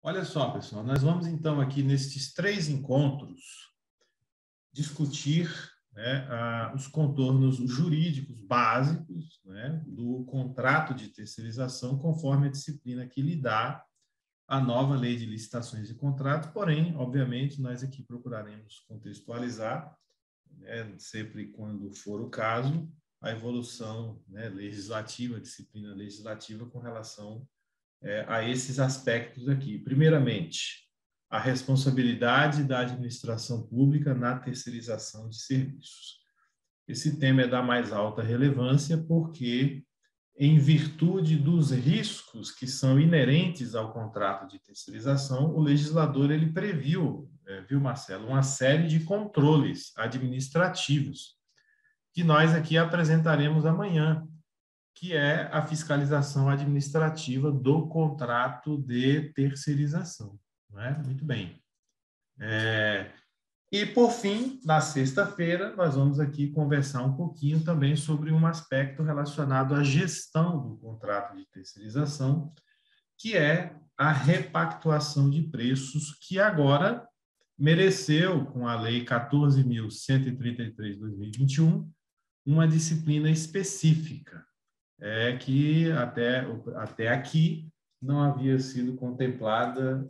Olha só, pessoal, nós vamos então aqui nestes 3 encontros discutir, né, os contornos jurídicos básicos, né, do contrato de terceirização, conforme a disciplina que lhe dá a nova lei de licitações e contratos. Porém, obviamente, nós aqui procuraremos contextualizar, né, sempre quando for o caso, a evolução, né, legislativa, disciplina legislativa com relação a esses aspectos aqui. Primeiramente, a responsabilidade da administração pública na terceirização de serviços. Esse tema é da mais alta relevância porque, em virtude dos riscos que são inerentes ao contrato de terceirização, o legislador ele previu, viu, Marcelo, uma série de controles administrativos que nós aqui apresentaremos amanhã, que é a fiscalização administrativa do contrato de terceirização. Não é? Muito bem. E, por fim, na sexta-feira, nós vamos aqui conversar um pouquinho também sobre um aspecto relacionado à gestão do contrato de terceirização, que é a repactuação de preços, que agora mereceu, com a Lei 14.133/2021, uma disciplina específica, que até aqui não havia sido contemplada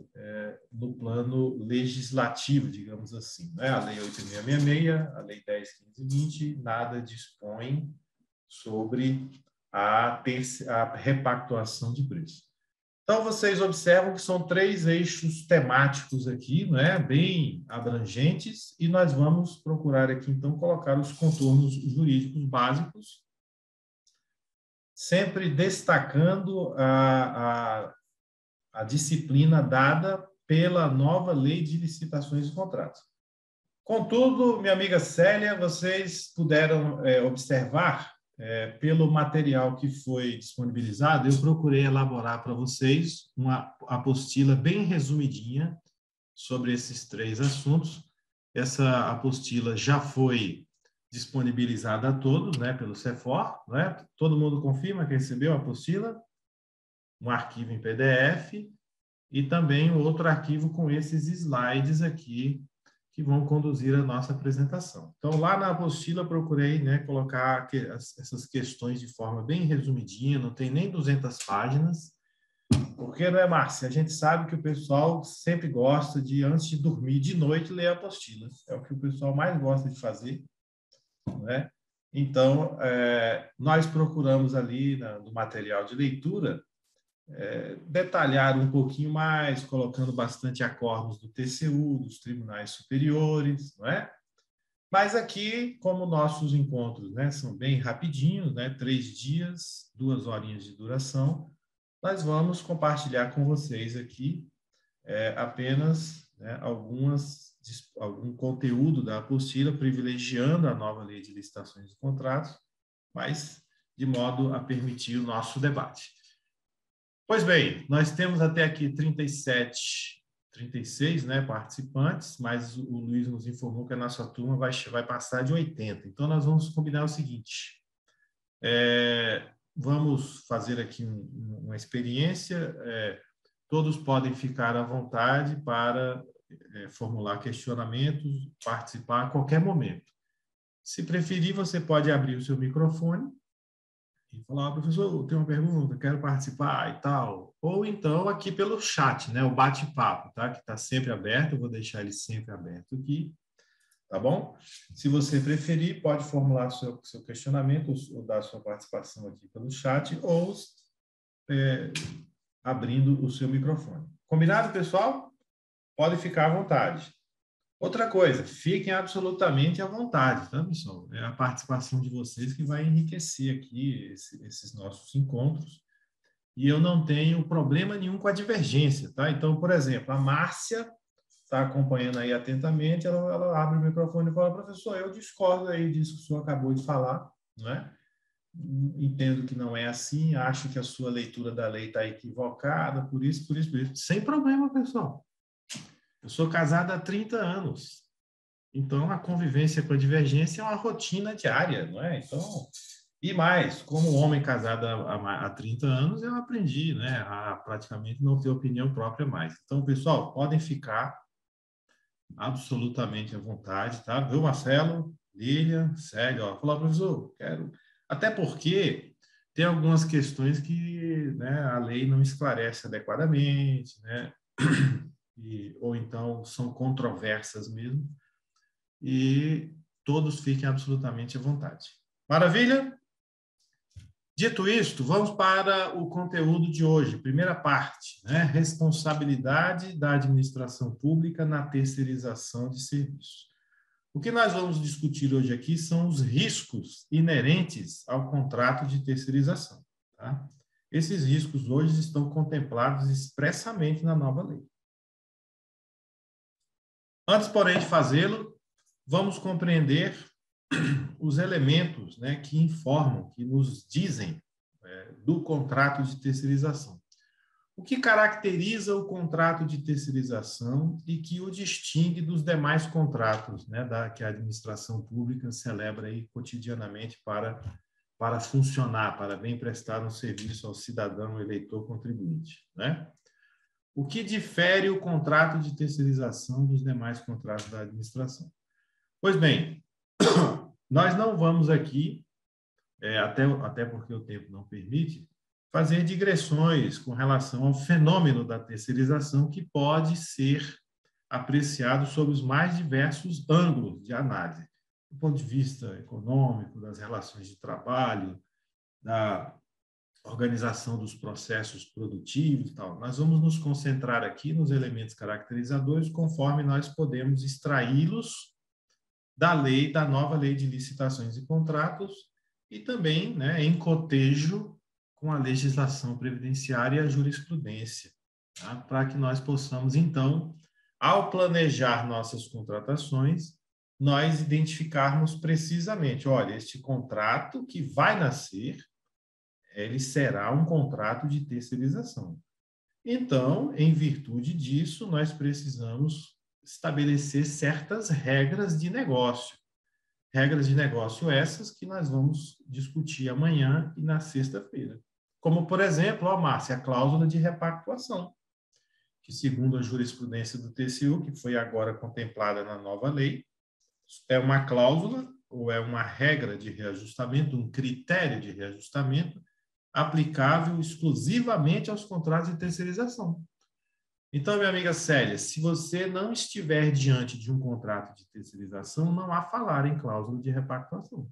no plano legislativo, digamos assim. Né? A Lei 8.666, a Lei 10.1520, nada dispõe sobre a repactuação de preços. Então, vocês observam que são 3 eixos temáticos aqui, né, bem abrangentes, e nós vamos procurar aqui, então, colocar os contornos jurídicos básicos, sempre destacando a disciplina dada pela nova Lei de Licitações e Contratos. Contudo, minha amiga Célia, vocês puderam observar, pelo material que foi disponibilizado, eu procurei elaborar para vocês uma apostila bem resumidinha sobre esses 3 assuntos. Essa apostila já foi disponibilizada a todos, né, pelo CEFOR, né? Todo mundo confirma que recebeu a apostila, um arquivo em PDF e também outro arquivo com esses slides aqui que vão conduzir a nossa apresentação. Então, lá na apostila, procurei, né, colocar essas questões de forma bem resumidinha, não tem nem 200 páginas, porque, não é, Márcia? A gente sabe que o pessoal sempre gosta de, antes de dormir de noite, ler a apostila. É o que o pessoal mais gosta de fazer, né? Então, nós procuramos ali no material de leitura detalhar um pouquinho mais, colocando bastante acordos do TCU, dos tribunais superiores, não é? Mas aqui, como nossos encontros, né, são bem rapidinhos, né, 3 dias, 2 horinhas de duração, nós vamos compartilhar com vocês aqui apenas, né, algum conteúdo da apostila, privilegiando a nova Lei de Licitações e Contratos, mas de modo a permitir o nosso debate. Pois bem, nós temos até aqui 36, né, participantes, mas o Luiz nos informou que a nossa turma vai passar de 80. Então, nós vamos combinar o seguinte, vamos fazer aqui uma experiência, todos podem ficar à vontade para formular questionamentos, participar a qualquer momento. Se preferir, você pode abrir o seu microfone e falar, professor, eu tenho uma pergunta, quero participar e tal. Ou então aqui pelo chat, né, o bate-papo, tá? Que está sempre aberto, eu vou deixar ele sempre aberto aqui, tá bom? Se você preferir, pode formular seu questionamento ou dar sua participação aqui pelo chat ou abrindo o seu microfone. Combinado, pessoal? Pode ficar à vontade. Outra coisa, fiquem absolutamente à vontade, tá, pessoal? É a participação de vocês que vai enriquecer aqui esses nossos encontros. E eu não tenho problema nenhum com a divergência, tá? Então, por exemplo, a Márcia está acompanhando aí atentamente, ela abre o microfone e fala, professor, eu discordo aí disso que o senhor acabou de falar, não é? Entendo que não é assim, acho que a sua leitura da lei está equivocada, por isso. Sem problema, pessoal. Eu sou casado há 30 anos. Então, a convivência com a divergência é uma rotina diária, não é? Então, E mais, como homem casado há 30 anos, eu aprendi, né, a praticamente não ter opinião própria mais. Então, pessoal, podem ficar absolutamente à vontade, tá? Viu, Marcelo, Lilian, Célio, ó, falou, professor, quero... Até porque tem algumas questões que, né, a lei não esclarece adequadamente, né? Ou então são controversas mesmo, e todos fiquem absolutamente à vontade. Maravilha? Dito isto, vamos para o conteúdo de hoje. Primeira parte, né? Responsabilidade da administração pública na terceirização de serviços. O que nós vamos discutir hoje aqui são os riscos inerentes ao contrato de terceirização. Tá? Esses riscos hoje estão contemplados expressamente na nova lei. Antes, porém, de fazê-lo, vamos compreender os elementos, né, que informam, que nos dizem do contrato de terceirização. O que caracteriza o contrato de terceirização e que o distingue dos demais contratos, né, que a administração pública celebra aí cotidianamente para funcionar, para bem prestar um serviço ao cidadão, eleitor, contribuinte, né? O que difere o contrato de terceirização dos demais contratos da administração? Pois bem, nós não vamos aqui, até porque o tempo não permite, fazer digressões com relação ao fenômeno da terceirização, que pode ser apreciado sob os mais diversos ângulos de análise, do ponto de vista econômico, das relações de trabalho, da organização dos processos produtivos e tal. Nós vamos nos concentrar aqui nos elementos caracterizadores, conforme nós podemos extraí-los da lei, da nova lei de licitações e contratos, e também, né, em cotejo com a legislação previdenciária e a jurisprudência, tá? Para que nós possamos, então, ao planejar nossas contratações, nós identificarmos precisamente, olha, este contrato que vai nascer, ele será um contrato de terceirização. Então, em virtude disso, nós precisamos estabelecer certas regras de negócio. Regras de negócio essas que nós vamos discutir amanhã e na sexta-feira. Como, por exemplo, Márcia, a cláusula de repactuação, que, segundo a jurisprudência do TCU, que foi agora contemplada na nova lei, é uma cláusula ou é uma regra de reajustamento, um critério de reajustamento aplicável exclusivamente aos contratos de terceirização. Então, minha amiga Célia, se você não estiver diante de um contrato de terceirização, não há falar em cláusula de repactuação.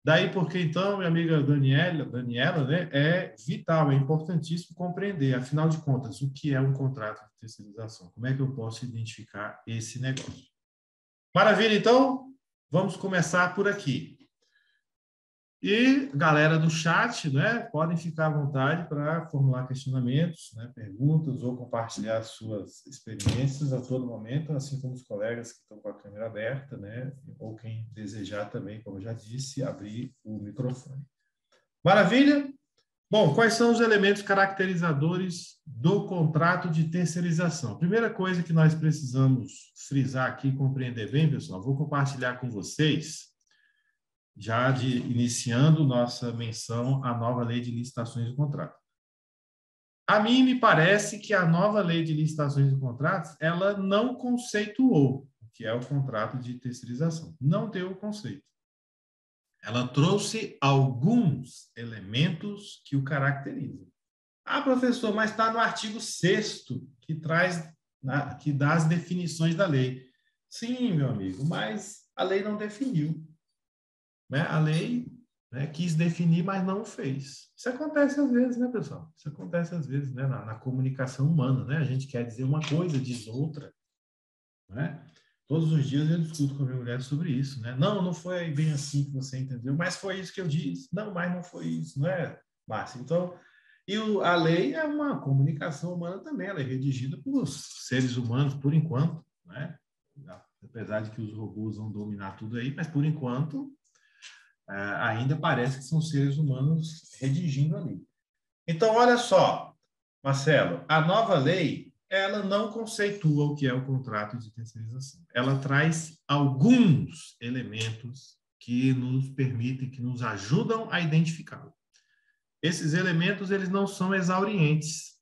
Daí porque, então, minha amiga Daniela, né, é vital, é importantíssimo compreender, afinal de contas, o que é um contrato de terceirização. Como é que eu posso identificar esse negócio? Maravilha, então, vamos começar por aqui. E galera do chat, né, podem ficar à vontade para formular questionamentos, né, perguntas ou compartilhar suas experiências a todo momento, assim como os colegas que estão com a câmera aberta, né, ou quem desejar também, como eu já disse, abrir o microfone. Maravilha? Bom, quais são os elementos caracterizadores do contrato de terceirização? A primeira coisa que nós precisamos frisar aqui e compreender bem, pessoal, vou compartilhar com vocês, já iniciando nossa menção à nova lei de licitações e contratos. A mim me parece que a nova lei de licitações e contratos, ela não conceituou o que é o contrato de terceirização. Não deu o conceito. Ela trouxe alguns elementos que o caracterizam. Ah, professor, mas está no artigo 6º, que dá as definições da lei. Sim, meu amigo, mas a lei não definiu. Né? A lei, né, quis definir, mas não fez. Isso acontece às vezes, né, pessoal? Isso acontece às vezes, né, na comunicação humana, né? A gente quer dizer uma coisa, diz outra, né? Todos os dias eu discuto com a minha mulher sobre isso, né? Não, não foi bem assim que você entendeu, mas foi isso que eu disse. Não, mas não foi isso, não é, Márcia? Então, a lei é uma comunicação humana também, ela é redigida por seres humanos, por enquanto, né? Apesar de que os robôs vão dominar tudo aí, mas por enquanto ainda parece que são seres humanos redigindo ali. Então, olha só, Marcelo, a nova lei, ela não conceitua o que é o contrato de terceirização. Ela traz alguns elementos que nos permitem, que nos ajudam a identificá-lo. Esses elementos, eles não são exaurientes.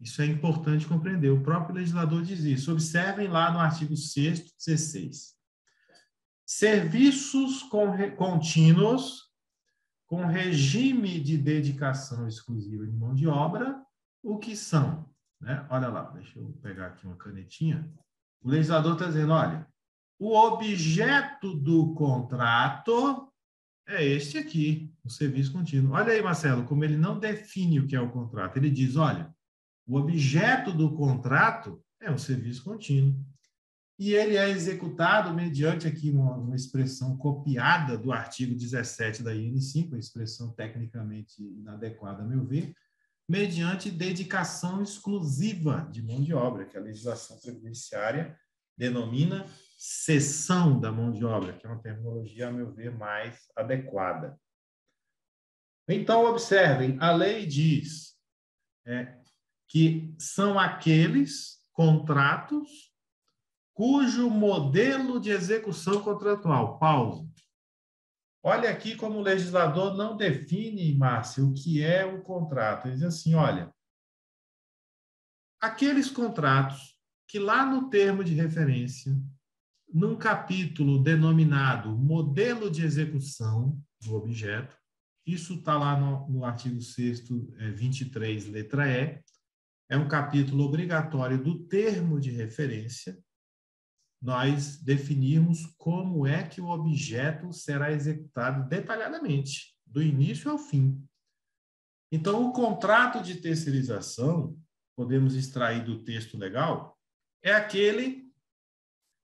Isso é importante compreender. O próprio legislador diz isso. Observem lá no artigo 6º, 16. Serviços contínuos com regime de dedicação exclusiva de mão de obra, o que são? Né? Olha lá, deixa eu pegar aqui uma canetinha. O legislador está dizendo, olha, o objeto do contrato é este aqui, o serviço contínuo. Olha aí, Marcelo, como ele não define o que é o contrato. Ele diz, olha, o objeto do contrato é um serviço contínuo. E ele é executado mediante aqui uma expressão copiada do artigo 17 da IN5, uma expressão tecnicamente inadequada, a meu ver, mediante dedicação exclusiva de mão de obra, que a legislação previdenciária denomina cessão da mão de obra, que é uma terminologia, a meu ver, mais adequada. Então, observem, a lei diz que são aqueles contratos cujo modelo de execução contratual, pausa. Olha aqui como o legislador não define, Márcia, o que é o contrato. Ele diz assim, olha, aqueles contratos que lá no termo de referência, num capítulo denominado modelo de execução do objeto, isso está lá no artigo 6º, 23, letra E, é um capítulo obrigatório do termo de referência, nós definirmos como é que o objeto será executado detalhadamente, do início ao fim. Então, o contrato de terceirização, podemos extrair do texto legal, é aquele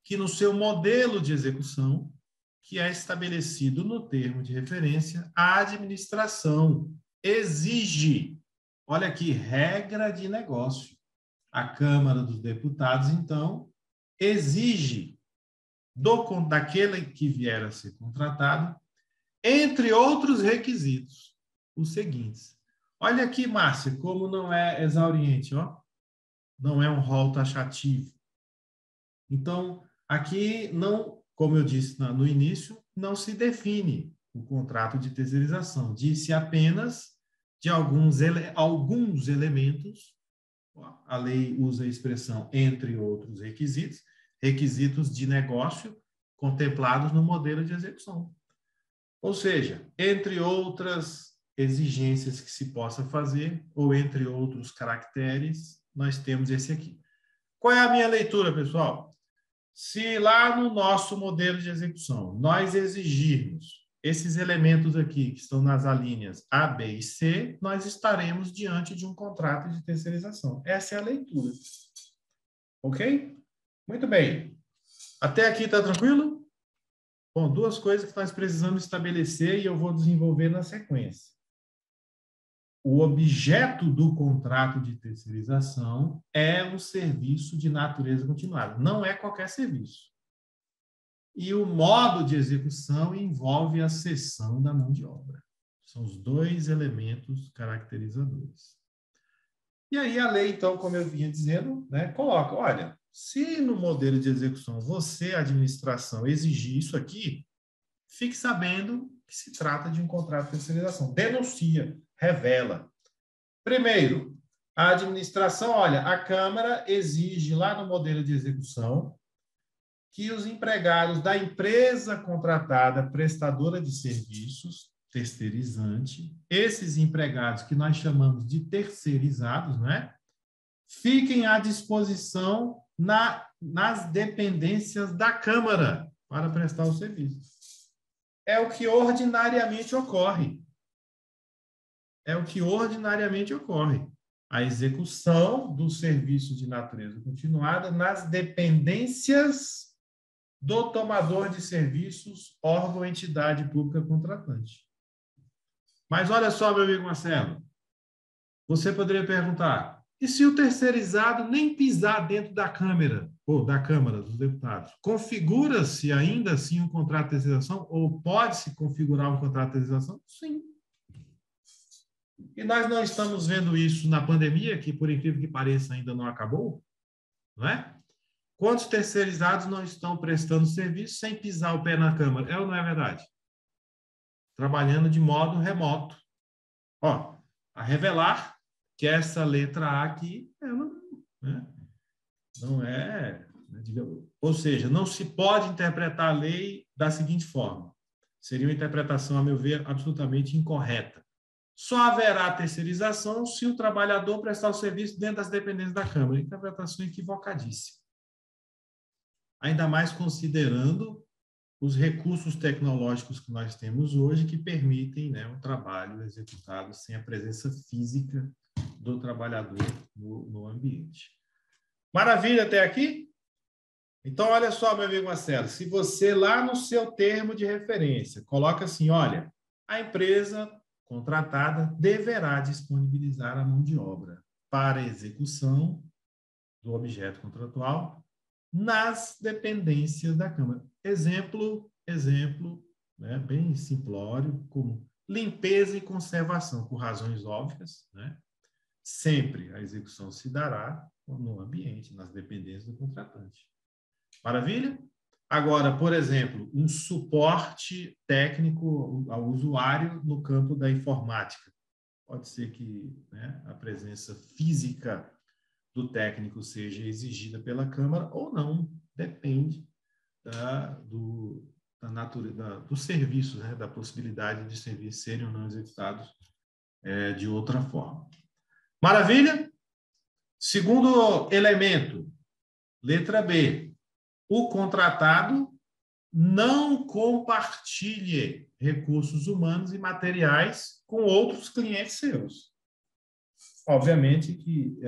que no seu modelo de execução, que é estabelecido no termo de referência, a administração exige, olha aqui, regra de negócio. A Câmara dos Deputados, então, exige daquele que vier a ser contratado, entre outros requisitos, os seguintes. Olha aqui, Márcia, como não é exauriente, ó. Não é um rol taxativo. Então, aqui não, como eu disse no início, não se define o contrato de terceirização. Diz-se apenas de alguns elementos, a lei usa a expressão entre outros requisitos, requisitos de negócio contemplados no modelo de execução. Ou seja, entre outras exigências que se possa fazer, ou entre outros caracteres, nós temos esse aqui. Qual é a minha leitura, pessoal? Se lá no nosso modelo de execução nós exigirmos esses elementos aqui, que estão nas alíneas A, B e C, nós estaremos diante de um contrato de terceirização. Essa é a leitura. Ok? Muito bem. Até aqui está tranquilo? Bom, duas coisas que nós precisamos estabelecer e eu vou desenvolver na sequência. O objeto do contrato de terceirização é um serviço de natureza continuada. Não é qualquer serviço. E o modo de execução envolve a cessão da mão de obra. São os dois elementos caracterizadores. E aí a lei, então, como eu vinha dizendo, né, coloca, olha, se no modelo de execução você, administração, exigir isso aqui, fique sabendo que se trata de um contrato de terceirização. Denuncia, revela. Primeiro, a administração, olha, a Câmara exige lá no modelo de execução que os empregados da empresa contratada prestadora de serviços, terceirizante, esses empregados que nós chamamos de terceirizados, né, fiquem à disposição nas dependências da Câmara para prestar o serviço. É o que ordinariamente ocorre. É o que ordinariamente ocorre. A execução do serviço de natureza continuada nas dependências do tomador de serviços, órgão ou entidade pública contratante. Mas olha só, meu amigo Marcelo, você poderia perguntar, e se o terceirizado nem pisar dentro da Câmara, ou da Câmara dos Deputados, configura-se ainda assim um contrato de terceirização, ou pode-se configurar um contrato de terceirização? Sim. E nós não estamos vendo isso na pandemia, que por incrível que pareça ainda não acabou, não é? Quantos terceirizados não estão prestando serviço sem pisar o pé na Câmara? É ou não é verdade? trabalhando de modo remoto. Ó, a revelar que essa letra A aqui, ela, né, não é, né, digamos, ou seja, não se pode interpretar a lei da seguinte forma. Seria uma interpretação, a meu ver, absolutamente incorreta. Só haverá terceirização se o trabalhador prestar o serviço dentro das dependências da Câmara. Interpretação equivocadíssima. Ainda mais considerando os recursos tecnológicos que nós temos hoje que permitem, né, um trabalho executado sem a presença física do trabalhador no ambiente. Maravilha até aqui? Então, olha só, meu amigo Marcelo, se você lá no seu termo de referência coloca assim, olha, a empresa contratada deverá disponibilizar a mão de obra para a execução do objeto contratual nas dependências da Câmara. Exemplo, né, bem simplório, como limpeza e conservação, por razões óbvias, né? Sempre a execução se dará no ambiente, nas dependências do contratante. Maravilha? Agora, por exemplo, um suporte técnico ao usuário no campo da informática. Pode ser que, né, a presença física do técnico seja exigida pela Câmara ou não, depende da natureza, dos serviços, né, da possibilidade de serviços serem ou não executados de outra forma. Maravilha? Segundo elemento, letra B. O contratado não compartilhe recursos humanos e materiais com outros clientes seus. Obviamente que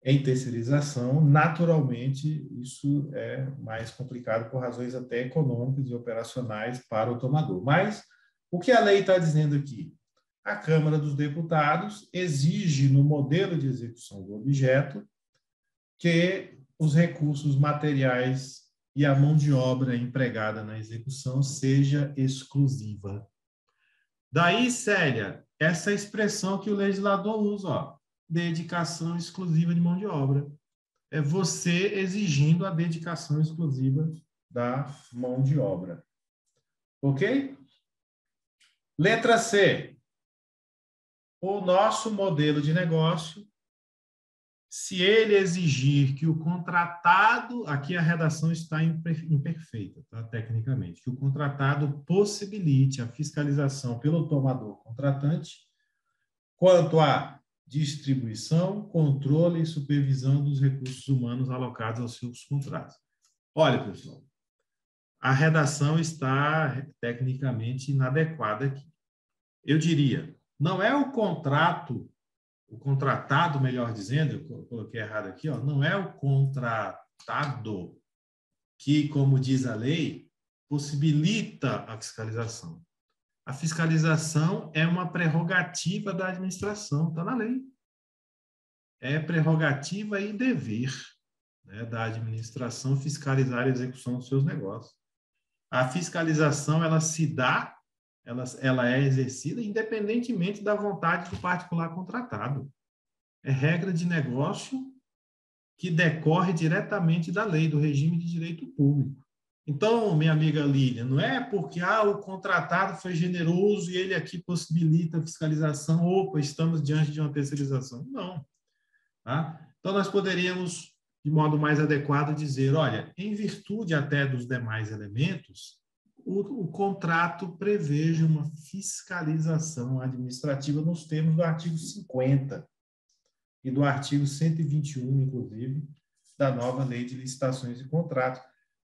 em terceirização, naturalmente, isso é mais complicado por razões até econômicas e operacionais para o tomador. Mas o que a lei está dizendo aqui? A Câmara dos Deputados exige no modelo de execução do objeto que os recursos materiais e a mão de obra empregada na execução seja exclusiva. Daí, Célia, essa expressão que o legislador usa, ó, dedicação exclusiva de mão de obra. É você exigindo a dedicação exclusiva da mão de obra. Ok? Letra C. O nosso modelo de negócio, se ele exigir que o contratado, aqui a redação está imperfeita, tá? Tecnicamente, que o contratado possibilite a fiscalização pelo tomador contratante quanto à distribuição, controle e supervisão dos recursos humanos alocados aos seus contratos. Olha, pessoal, a redação está tecnicamente inadequada aqui. Eu diria, não é o contrato, o contratado, melhor dizendo, eu coloquei errado aqui, ó, não é o contratado que, como diz a lei, possibilita a fiscalização. A fiscalização é uma prerrogativa da administração, está na lei. É prerrogativa e dever, né, da administração fiscalizar a execução dos seus negócios. A fiscalização, ela se dá, ela é exercida independentemente da vontade do particular contratado. É regra de negócio que decorre diretamente da lei, do regime de direito público. Então, minha amiga Lília, não é porque o contratado foi generoso e ele aqui possibilita a fiscalização, opa, estamos diante de uma terceirização. Não. Tá? Então, nós poderíamos, de modo mais adequado, dizer, olha, em virtude até dos demais elementos, o contrato preveja uma fiscalização administrativa nos termos do artigo 50 e do artigo 121, inclusive, da nova Lei de Licitações e Contratos.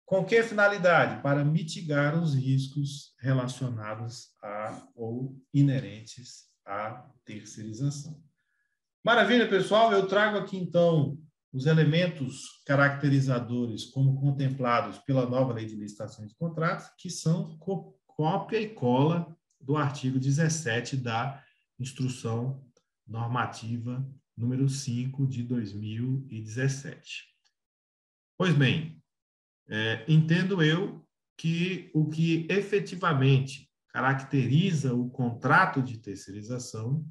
Com que finalidade? Para mitigar os riscos relacionados ou inerentes à terceirização. Maravilha, pessoal. Eu trago aqui, então, os elementos caracterizadores como contemplados pela nova Lei de Licitações e Contratos, que são cópia e cola do artigo 17 da Instrução Normativa número 5 de 2017. Pois bem, entendo eu que o que efetivamente caracteriza o contrato de terceirização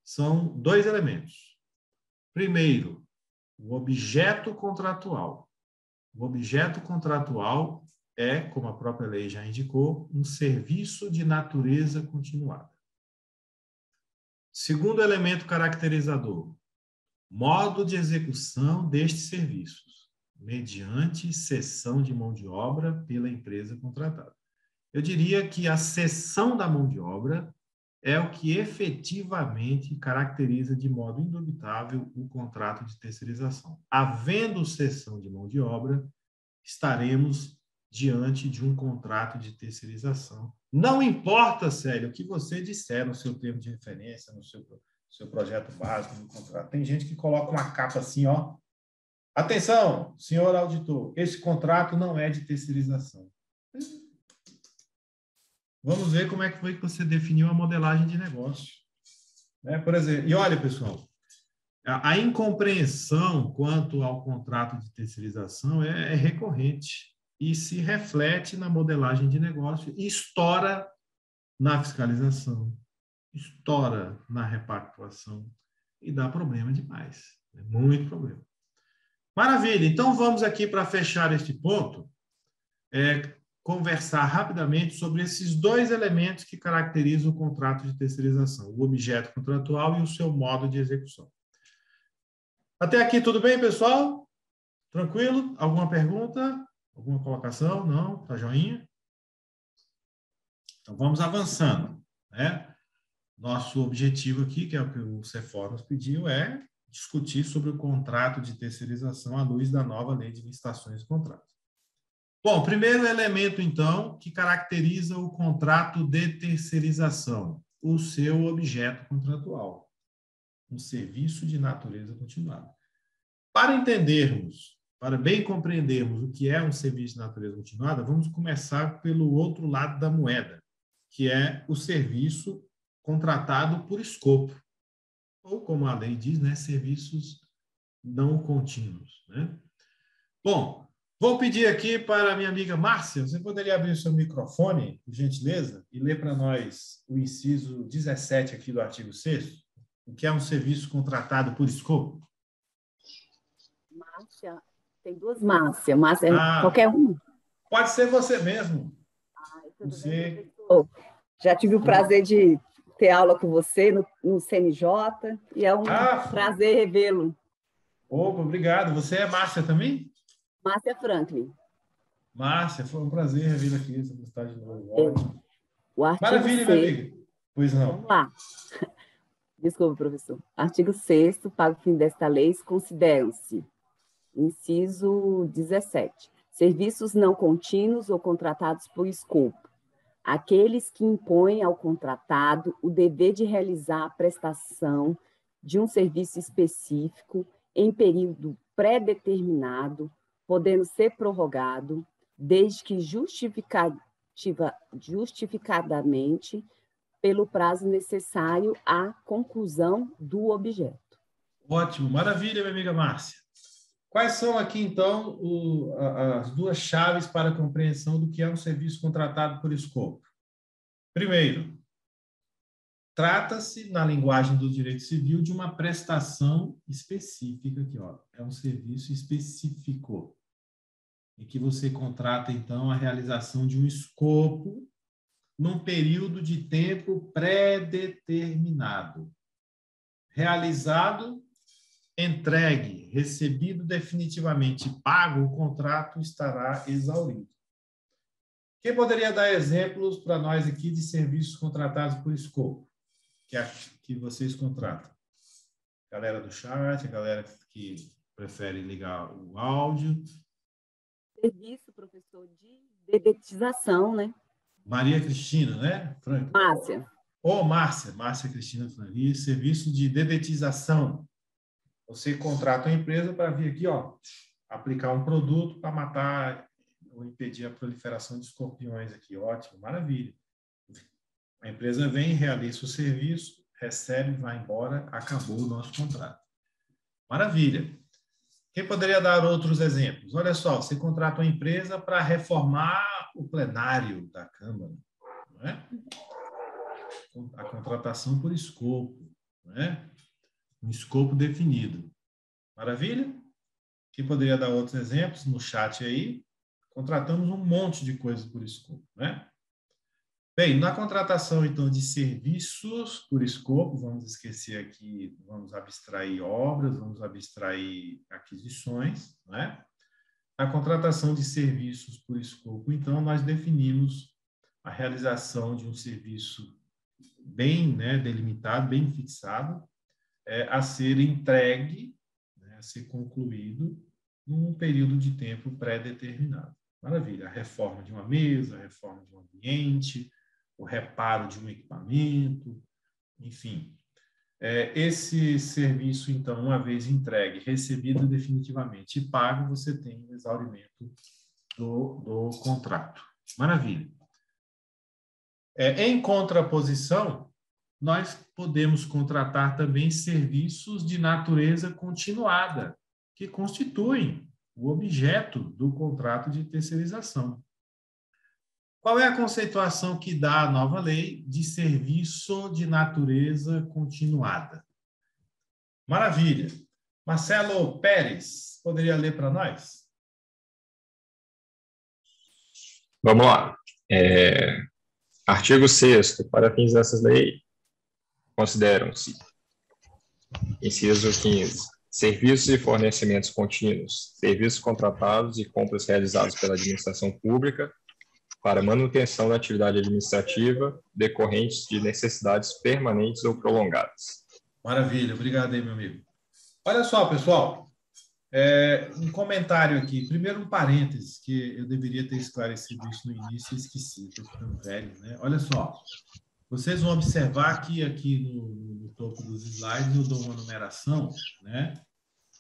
são dois elementos. Primeiro, o objeto contratual. O objeto contratual é, como a própria lei já indicou, um serviço de natureza continuada. Segundo elemento caracterizador, modo de execução destes serviços, mediante cessão de mão de obra pela empresa contratada. Eu diria que a cessão da mão de obra é o que efetivamente caracteriza de modo indubitável o contrato de terceirização. Havendo cessão de mão de obra, estaremos diante de um contrato de terceirização. Não importa, Célio, o que você disser no seu termo de referência, no seu projeto básico, no contrato. Tem gente que coloca uma capa assim, ó. Atenção, senhor auditor, esse contrato não é de terceirização. Vamos ver como é que foi que você definiu a modelagem de negócio. Né? Por exemplo, e olha, pessoal, a incompreensão quanto ao contrato de terceirização é recorrente e se reflete na modelagem de negócio e estoura na fiscalização, estoura na repactuação e dá problema demais, né? Muito problema. Maravilha, então vamos aqui para fechar este ponto, conversar rapidamente sobre esses dois elementos que caracterizam o contrato de terceirização, o objeto contratual e o seu modo de execução. Até aqui tudo bem, pessoal? Tranquilo? Alguma pergunta? Alguma colocação? Não? Tá joinha? Então vamos avançando, né? Nosso objetivo aqui, que é o que o CEFOR nos pediu, é discutir sobre o contrato de terceirização à luz da nova lei de licitações e contratos. Bom, primeiro elemento, então, que caracteriza o contrato de terceirização, o seu objeto contratual, um serviço de natureza continuada. Para entendermos, para bem compreendermos o que é um serviço de natureza continuada, vamos começar pelo outro lado da moeda, que é o serviço contratado por escopo, ou como a lei diz, né, serviços não contínuos, né? Bom, vou pedir aqui para a minha amiga Márcia, você poderia abrir o seu microfone, por gentileza, e ler para nós o inciso 17 aqui do artigo 6º, o que é um serviço contratado por escopo? Márcia, tem duas Márcia. Márcia, qualquer uma. Pode ser você mesmo. Tudo bem, professor? Já tive o prazer de ter aula com você no CNJ e é um prazer revê-lo. Opa, obrigado. Você é Márcia também? Márcia Franklin. Márcia, foi um prazer revê-la aqui. Você está de novo. O artigo Maravilha, 6º, minha amiga. Pois não. Vamos lá. Desculpa, professor. Artigo 6º, para o fim desta lei, consideram-se, inciso 17, serviços não contínuos ou contratados por escopo, aqueles que impõem ao contratado o dever de realizar a prestação de um serviço específico em período pré-determinado, podendo ser prorrogado, desde que justificadamente pelo prazo necessário à conclusão do objeto. Ótimo, maravilha, minha amiga Márcia. Quais são aqui, então, as duas chaves para a compreensão do que é um serviço contratado por escopo? Primeiro, trata-se, na linguagem do direito civil, de uma prestação específica aqui, ó. É um serviço específico, em que você contrata, então, a realização de um escopo num período de tempo pré-determinado. Realizado, entregue, recebido definitivamente, pago, o contrato estará exaurido. Quem poderia dar exemplos para nós aqui de serviços contratados por escopo, que vocês contratam? Galera do chat, a galera que prefere ligar o áudio. Serviço, professor, de dedetização, né? Maria Cristina, né? Frank? Márcia. Márcia Cristina Franqui, serviço de dedetização. Você contrata uma empresa para vir aqui, ó, aplicar um produto para matar ou impedir a proliferação de escorpiões aqui. Ótimo, maravilha. A empresa vem, realiza o serviço, recebe, vai embora, acabou o nosso contrato. Maravilha. Quem poderia dar outros exemplos? Olha só, você contrata uma empresa para reformar o plenário da Câmara, não é? A contratação por escopo, não é? Um escopo definido. Maravilha? Quem poderia dar outros exemplos no chat aí? Contratamos um monte de coisa por escopo, né? Bem, na contratação, então, de serviços por escopo, vamos esquecer aqui, vamos abstrair obras, vamos abstrair aquisições, né? Na contratação de serviços por escopo, então, nós definimos a realização de um serviço bem, né, delimitado, bem fixado, a ser entregue, né, a ser concluído num período de tempo pré-determinado. Maravilha. A reforma de uma mesa, a reforma de um ambiente, o reparo de um equipamento, enfim. Esse serviço, então, uma vez entregue, recebido definitivamente e pago, você tem o exaurimento do contrato. Maravilha. Em contraposição, nós podemos contratar também serviços de natureza continuada, que constituem o objeto do contrato de terceirização. Qual é a conceituação que dá a nova lei de serviço de natureza continuada? Maravilha. Marcelo Pérez, poderia ler para nós? Vamos lá. Artigo 6º. Para fins dessas leis, consideram-se: inciso 15. Serviços e fornecimentos contínuos, serviços contratados e compras realizados pela administração pública para manutenção da atividade administrativa decorrentes de necessidades permanentes ou prolongadas. Maravilha, obrigado aí, meu amigo. Olha só, pessoal, um comentário aqui. Primeiro, um parênteses, que eu deveria ter esclarecido isso no início e esqueci, estou ficando velho, né? Olha só, vocês vão observar que aqui no topo dos slides eu dou uma numeração, né?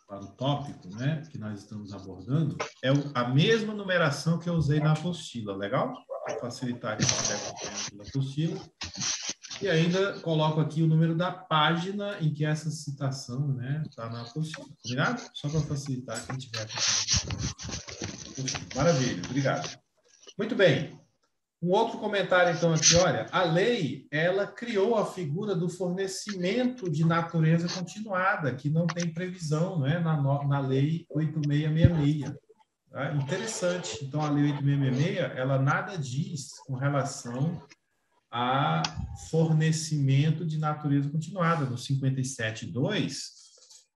Para o tópico, né, que nós estamos abordando, é a mesma numeração que eu usei na apostila, legal? Para facilitar aqui a apostila. E ainda coloco aqui o número da página em que essa citação, né, está na apostila. Combinado? Só para facilitar quem tiver acompanhando. Maravilha, obrigado. Muito bem. Um outro comentário, então, aqui, olha, a lei, ela criou a figura do fornecimento de natureza continuada, que não tem previsão, né, na lei 8666. Tá? Interessante. Então, a lei 8666, ela nada diz com relação a fornecimento de natureza continuada. No 57.2,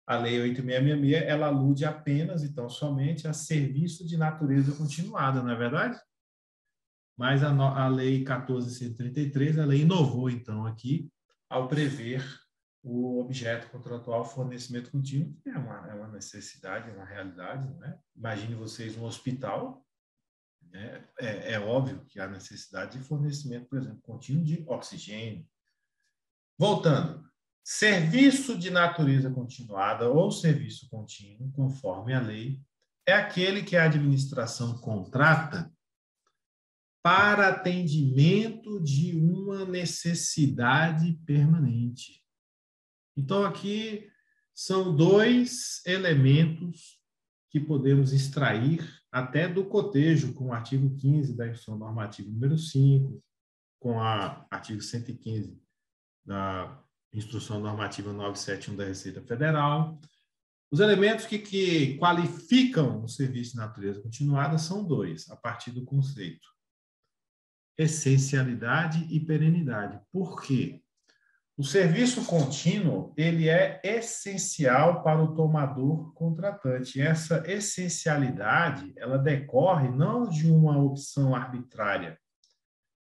a lei 8666, ela alude apenas, então, somente a serviço de natureza continuada, não é verdade? Mas a lei 14.133, a lei inovou, então, aqui, ao prever o objeto contratual fornecimento contínuo, que é uma necessidade, uma realidade, né? Imagine vocês um hospital, né? É óbvio que há necessidade de fornecimento, por exemplo, contínuo de oxigênio. Voltando, serviço de natureza continuada ou serviço contínuo, conforme a lei, é aquele que a administração contrata para atendimento de uma necessidade permanente. Então, aqui são dois elementos que podemos extrair até do cotejo com o artigo 15 da Instrução Normativa número 5, com o artigo 115 da Instrução Normativa 971 da Receita Federal. Os elementos que qualificam o serviço de natureza continuada são dois, a partir do conceito essencialidade e perenidade. Por quê? O serviço contínuo, ele é essencial para o tomador contratante. Essa essencialidade, ela decorre não de uma opção arbitrária,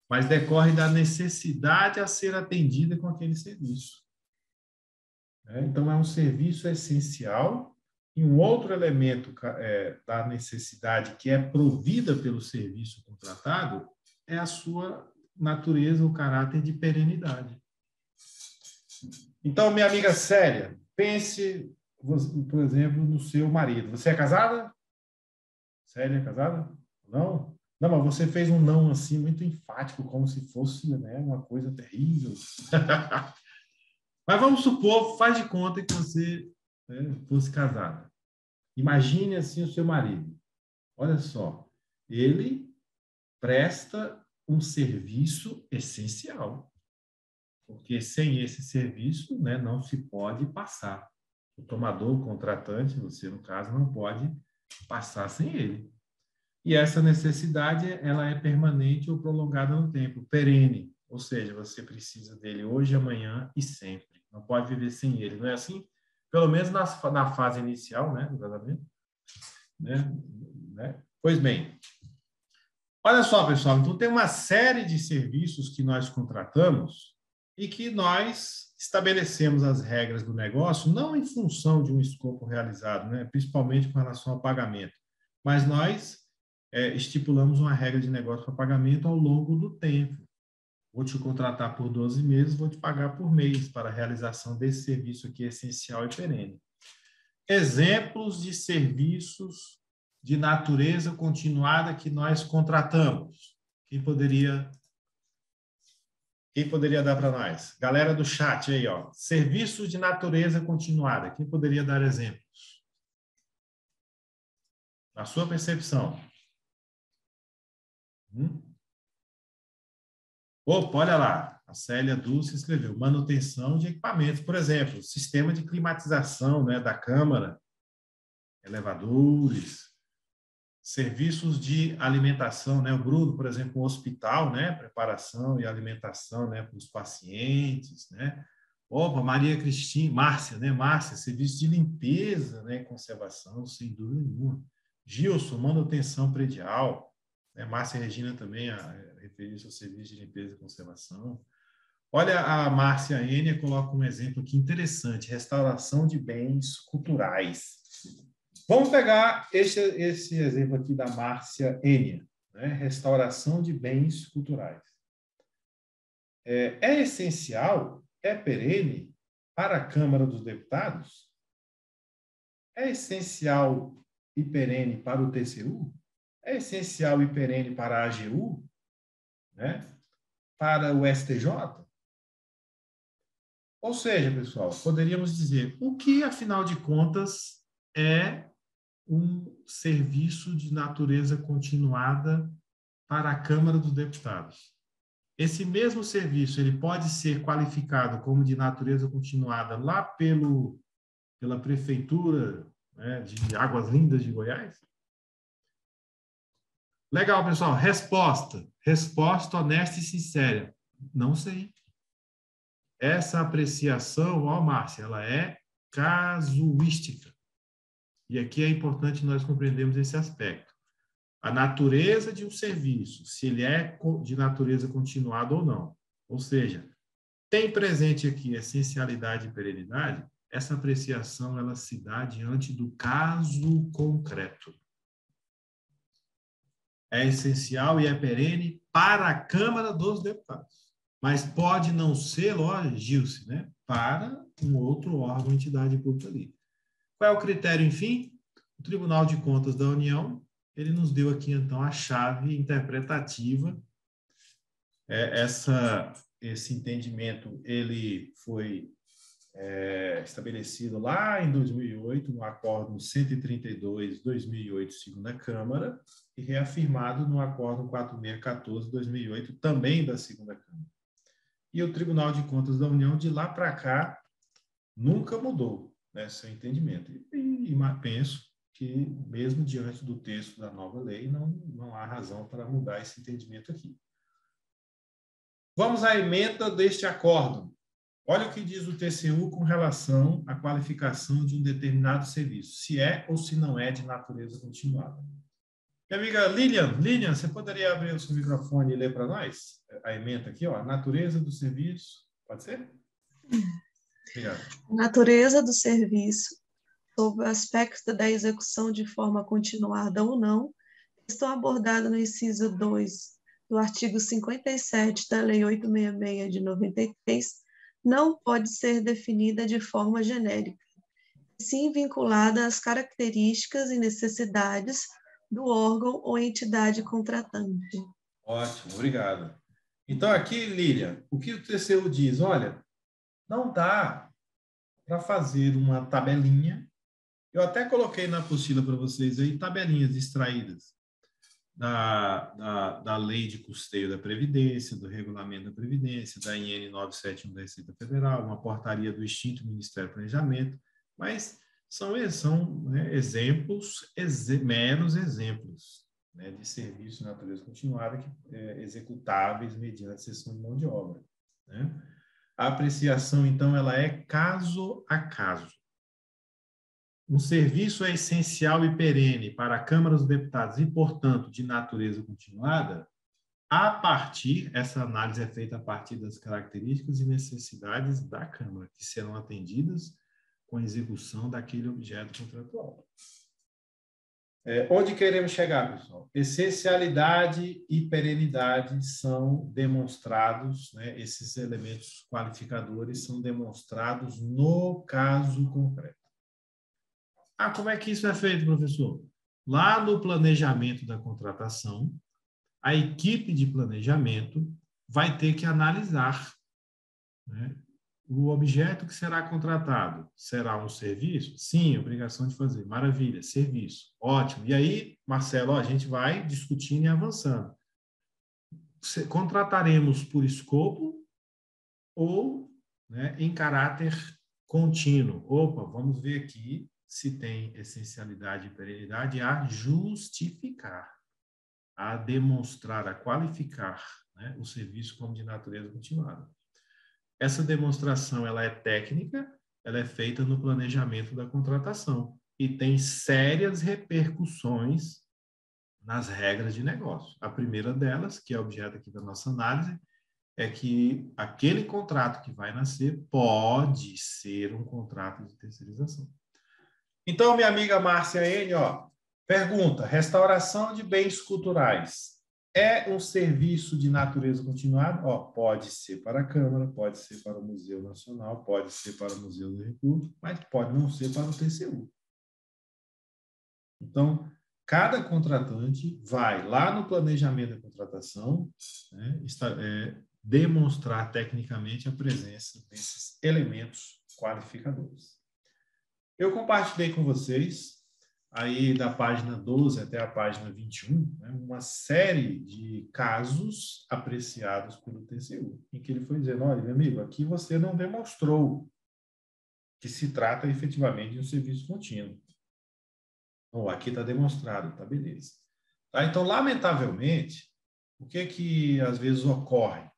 mas decorre da necessidade a ser atendida com aquele serviço. Então, é um serviço essencial. E um outro elemento da necessidade que é provida pelo serviço contratado é a sua natureza, o caráter de perenidade. Então, minha amiga Célia, pense, por exemplo, no seu marido. Você é casada? Célia é casada? Não? Não, mas você fez um não assim, muito enfático, como se fosse, né, uma coisa terrível. Mas vamos supor, faz de conta que você, né, fosse casada. Imagine assim o seu marido. Olha só, ele presta um serviço essencial, porque sem esse serviço, né, não se pode passar. O tomador, o contratante, você no caso, não pode passar sem ele. E essa necessidade, ela é permanente ou prolongada no tempo, perene. Ou seja, você precisa dele hoje, amanhã e sempre. Não pode viver sem ele. Não é assim? Pelo menos na fase inicial, né, do casamento. Né? Pois bem, olha só, pessoal. Então, tem uma série de serviços que nós contratamos e que nós estabelecemos as regras do negócio, não em função de um escopo realizado, né, principalmente com relação ao pagamento, mas nós estipulamos uma regra de negócio para pagamento ao longo do tempo. Vou te contratar por 12 meses, vou te pagar por mês para a realização desse serviço aqui essencial e perene. Exemplos de serviços de natureza continuada que nós contratamos. Quem poderia dar para nós? Galera do chat aí, ó. Serviços de natureza continuada. Quem poderia dar exemplos? Na sua percepção. Opa, olha lá. A Célia Dulce escreveu. Manutenção de equipamentos. Por exemplo, sistema de climatização, né, da Câmara, elevadores, serviços de alimentação, né? O Bruno, por exemplo, um hospital, né? Preparação e alimentação, né? Para os pacientes, né? Opa, Maria Cristina, Márcia, né? Márcia, serviço de limpeza, né? Conservação, sem dúvida nenhuma. Gilson, manutenção predial, né? Márcia Regina também referiu-se ao serviço de limpeza e conservação. Olha, a Márcia Enia coloca um exemplo aqui interessante, restauração de bens culturais. Vamos pegar esse exemplo aqui da Márcia Enia, né? Restauração de bens culturais. É essencial, é perene para a Câmara dos Deputados? É essencial e perene para o TCU? É essencial e perene para a AGU? Né? Para o STJ? Ou seja, pessoal, poderíamos dizer, o que, afinal de contas, é um serviço de natureza continuada para a Câmara dos Deputados? Esse mesmo serviço, ele pode ser qualificado como de natureza continuada lá pela Prefeitura, né, de Águas Lindas de Goiás? Legal, pessoal. Resposta honesta e sincera. Não sei. Essa apreciação, ó, Márcia, ela é casuística. E aqui é importante nós compreendermos esse aspecto. A natureza de um serviço, se ele é de natureza continuada ou não. Ou seja, tem presente aqui essencialidade e perenidade, essa apreciação ela se dá diante do caso concreto. É essencial e é perene para a Câmara dos Deputados. Mas pode não ser, olha, Gilce, né? Para um outro órgão, entidade pública ali. Qual é o critério, enfim? O Tribunal de Contas da União, ele nos deu aqui, então, a chave interpretativa. Esse entendimento, ele foi estabelecido lá em 2008, no Acórdão 132/2008, segunda Câmara, e reafirmado no Acórdão 4614/2008, também da segunda Câmara. E o Tribunal de Contas da União, de lá para cá, nunca mudou, né, seu entendimento. E penso que, mesmo diante do texto da nova lei, não há razão para mudar esse entendimento aqui. Vamos à ementa deste acórdão. Olha o que diz o TCU com relação à qualificação de um determinado serviço, se é ou se não é de natureza continuada. Minha amiga Lilian, você poderia abrir o seu microfone e ler para nós a ementa aqui, ó, natureza do serviço, pode ser? Obrigado. Natureza do serviço, sob o aspecto da execução de forma continuada ou não, estão abordados no inciso 2 do artigo 57 da Lei 866 de 93, não pode ser definida de forma genérica, sim vinculada às características e necessidades do órgão ou entidade contratante. Ótimo, obrigado. Então, aqui, Lilian, o que o TCU diz? Olha, não dá para fazer uma tabelinha. Eu até coloquei na apostila para vocês aí tabelinhas extraídas da Lei de Custeio da Previdência, do Regulamento da Previdência, da IN 971 da Receita Federal, uma portaria do extinto Ministério do Planejamento, mas são exemplos, meros exemplos. né, de serviço de natureza continuada executáveis mediante cessão de mão de obra, né? A apreciação, então, ela é caso a caso. Um serviço é essencial e perene para a Câmara dos Deputados e, portanto, de natureza continuada, essa análise é feita a partir das características e necessidades da Câmara, que serão atendidas com a execução daquele objeto contratual. Onde queremos chegar, pessoal? Essencialidade e perenidade são demonstrados, né, esses elementos qualificadores são demonstrados no caso concreto. Como é que isso é feito, professor? Lá no planejamento da contratação, a equipe de planejamento vai ter que analisar, né, o objeto que será contratado. Será um serviço? Sim, obrigação de fazer. Maravilha, serviço. Ótimo. E aí, Marcelo, a gente vai discutindo e avançando. Contrataremos por escopo ou, né, em caráter contínuo? Opa, vamos ver aqui se tem essencialidade e perenidade a justificar, a demonstrar, a qualificar, né, o serviço como de natureza continuada. Essa demonstração ela é técnica, ela é feita no planejamento da contratação e tem sérias repercussões nas regras de negócio. A primeira delas, que é objeto aqui da nossa análise, é que aquele contrato que vai nascer pode ser um contrato de terceirização. Então, minha amiga Márcia N, pergunta: restauração de bens culturais é um serviço de natureza continuada? Pode ser para a Câmara, pode ser para o Museu Nacional, pode ser para o Museu da República, mas pode não ser para o TCU. Então, cada contratante vai lá no planejamento da contratação, né, demonstrar tecnicamente a presença desses elementos qualificadores. Eu compartilhei com vocês, aí da página 12 até a página 21, né, uma série de casos apreciados pelo TCU, em que ele foi dizendo: olha, meu amigo, aqui você não demonstrou que se trata efetivamente de um serviço contínuo. Aqui está demonstrado, está beleza. Tá? Então, lamentavelmente, o que às vezes ocorre?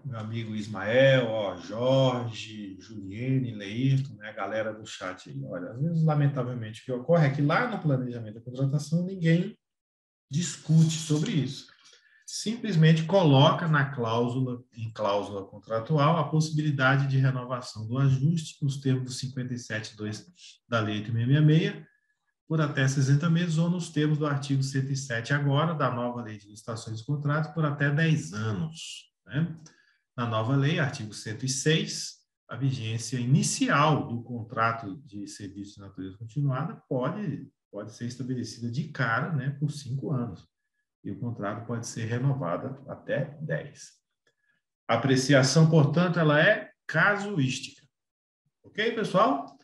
Meu amigo Ismael, Jorge, Juliene, Leirton, né, a galera do chat aí, olha, às vezes, lamentavelmente, o que ocorre é que lá no planejamento da contratação ninguém discute sobre isso. Simplesmente coloca em cláusula contratual, a possibilidade de renovação do ajuste nos termos do 57.2 da Lei 8.666, por até 60 meses, ou nos termos do artigo 107 agora, da nova Lei de Licitações e Contratos, por até 10 anos. Né? Na nova lei, artigo 106, a vigência inicial do contrato de serviço de natureza continuada pode ser estabelecida de cara, né, por 5 anos. E o contrato pode ser renovado até 10. A apreciação, portanto, ela é casuística. Ok, pessoal?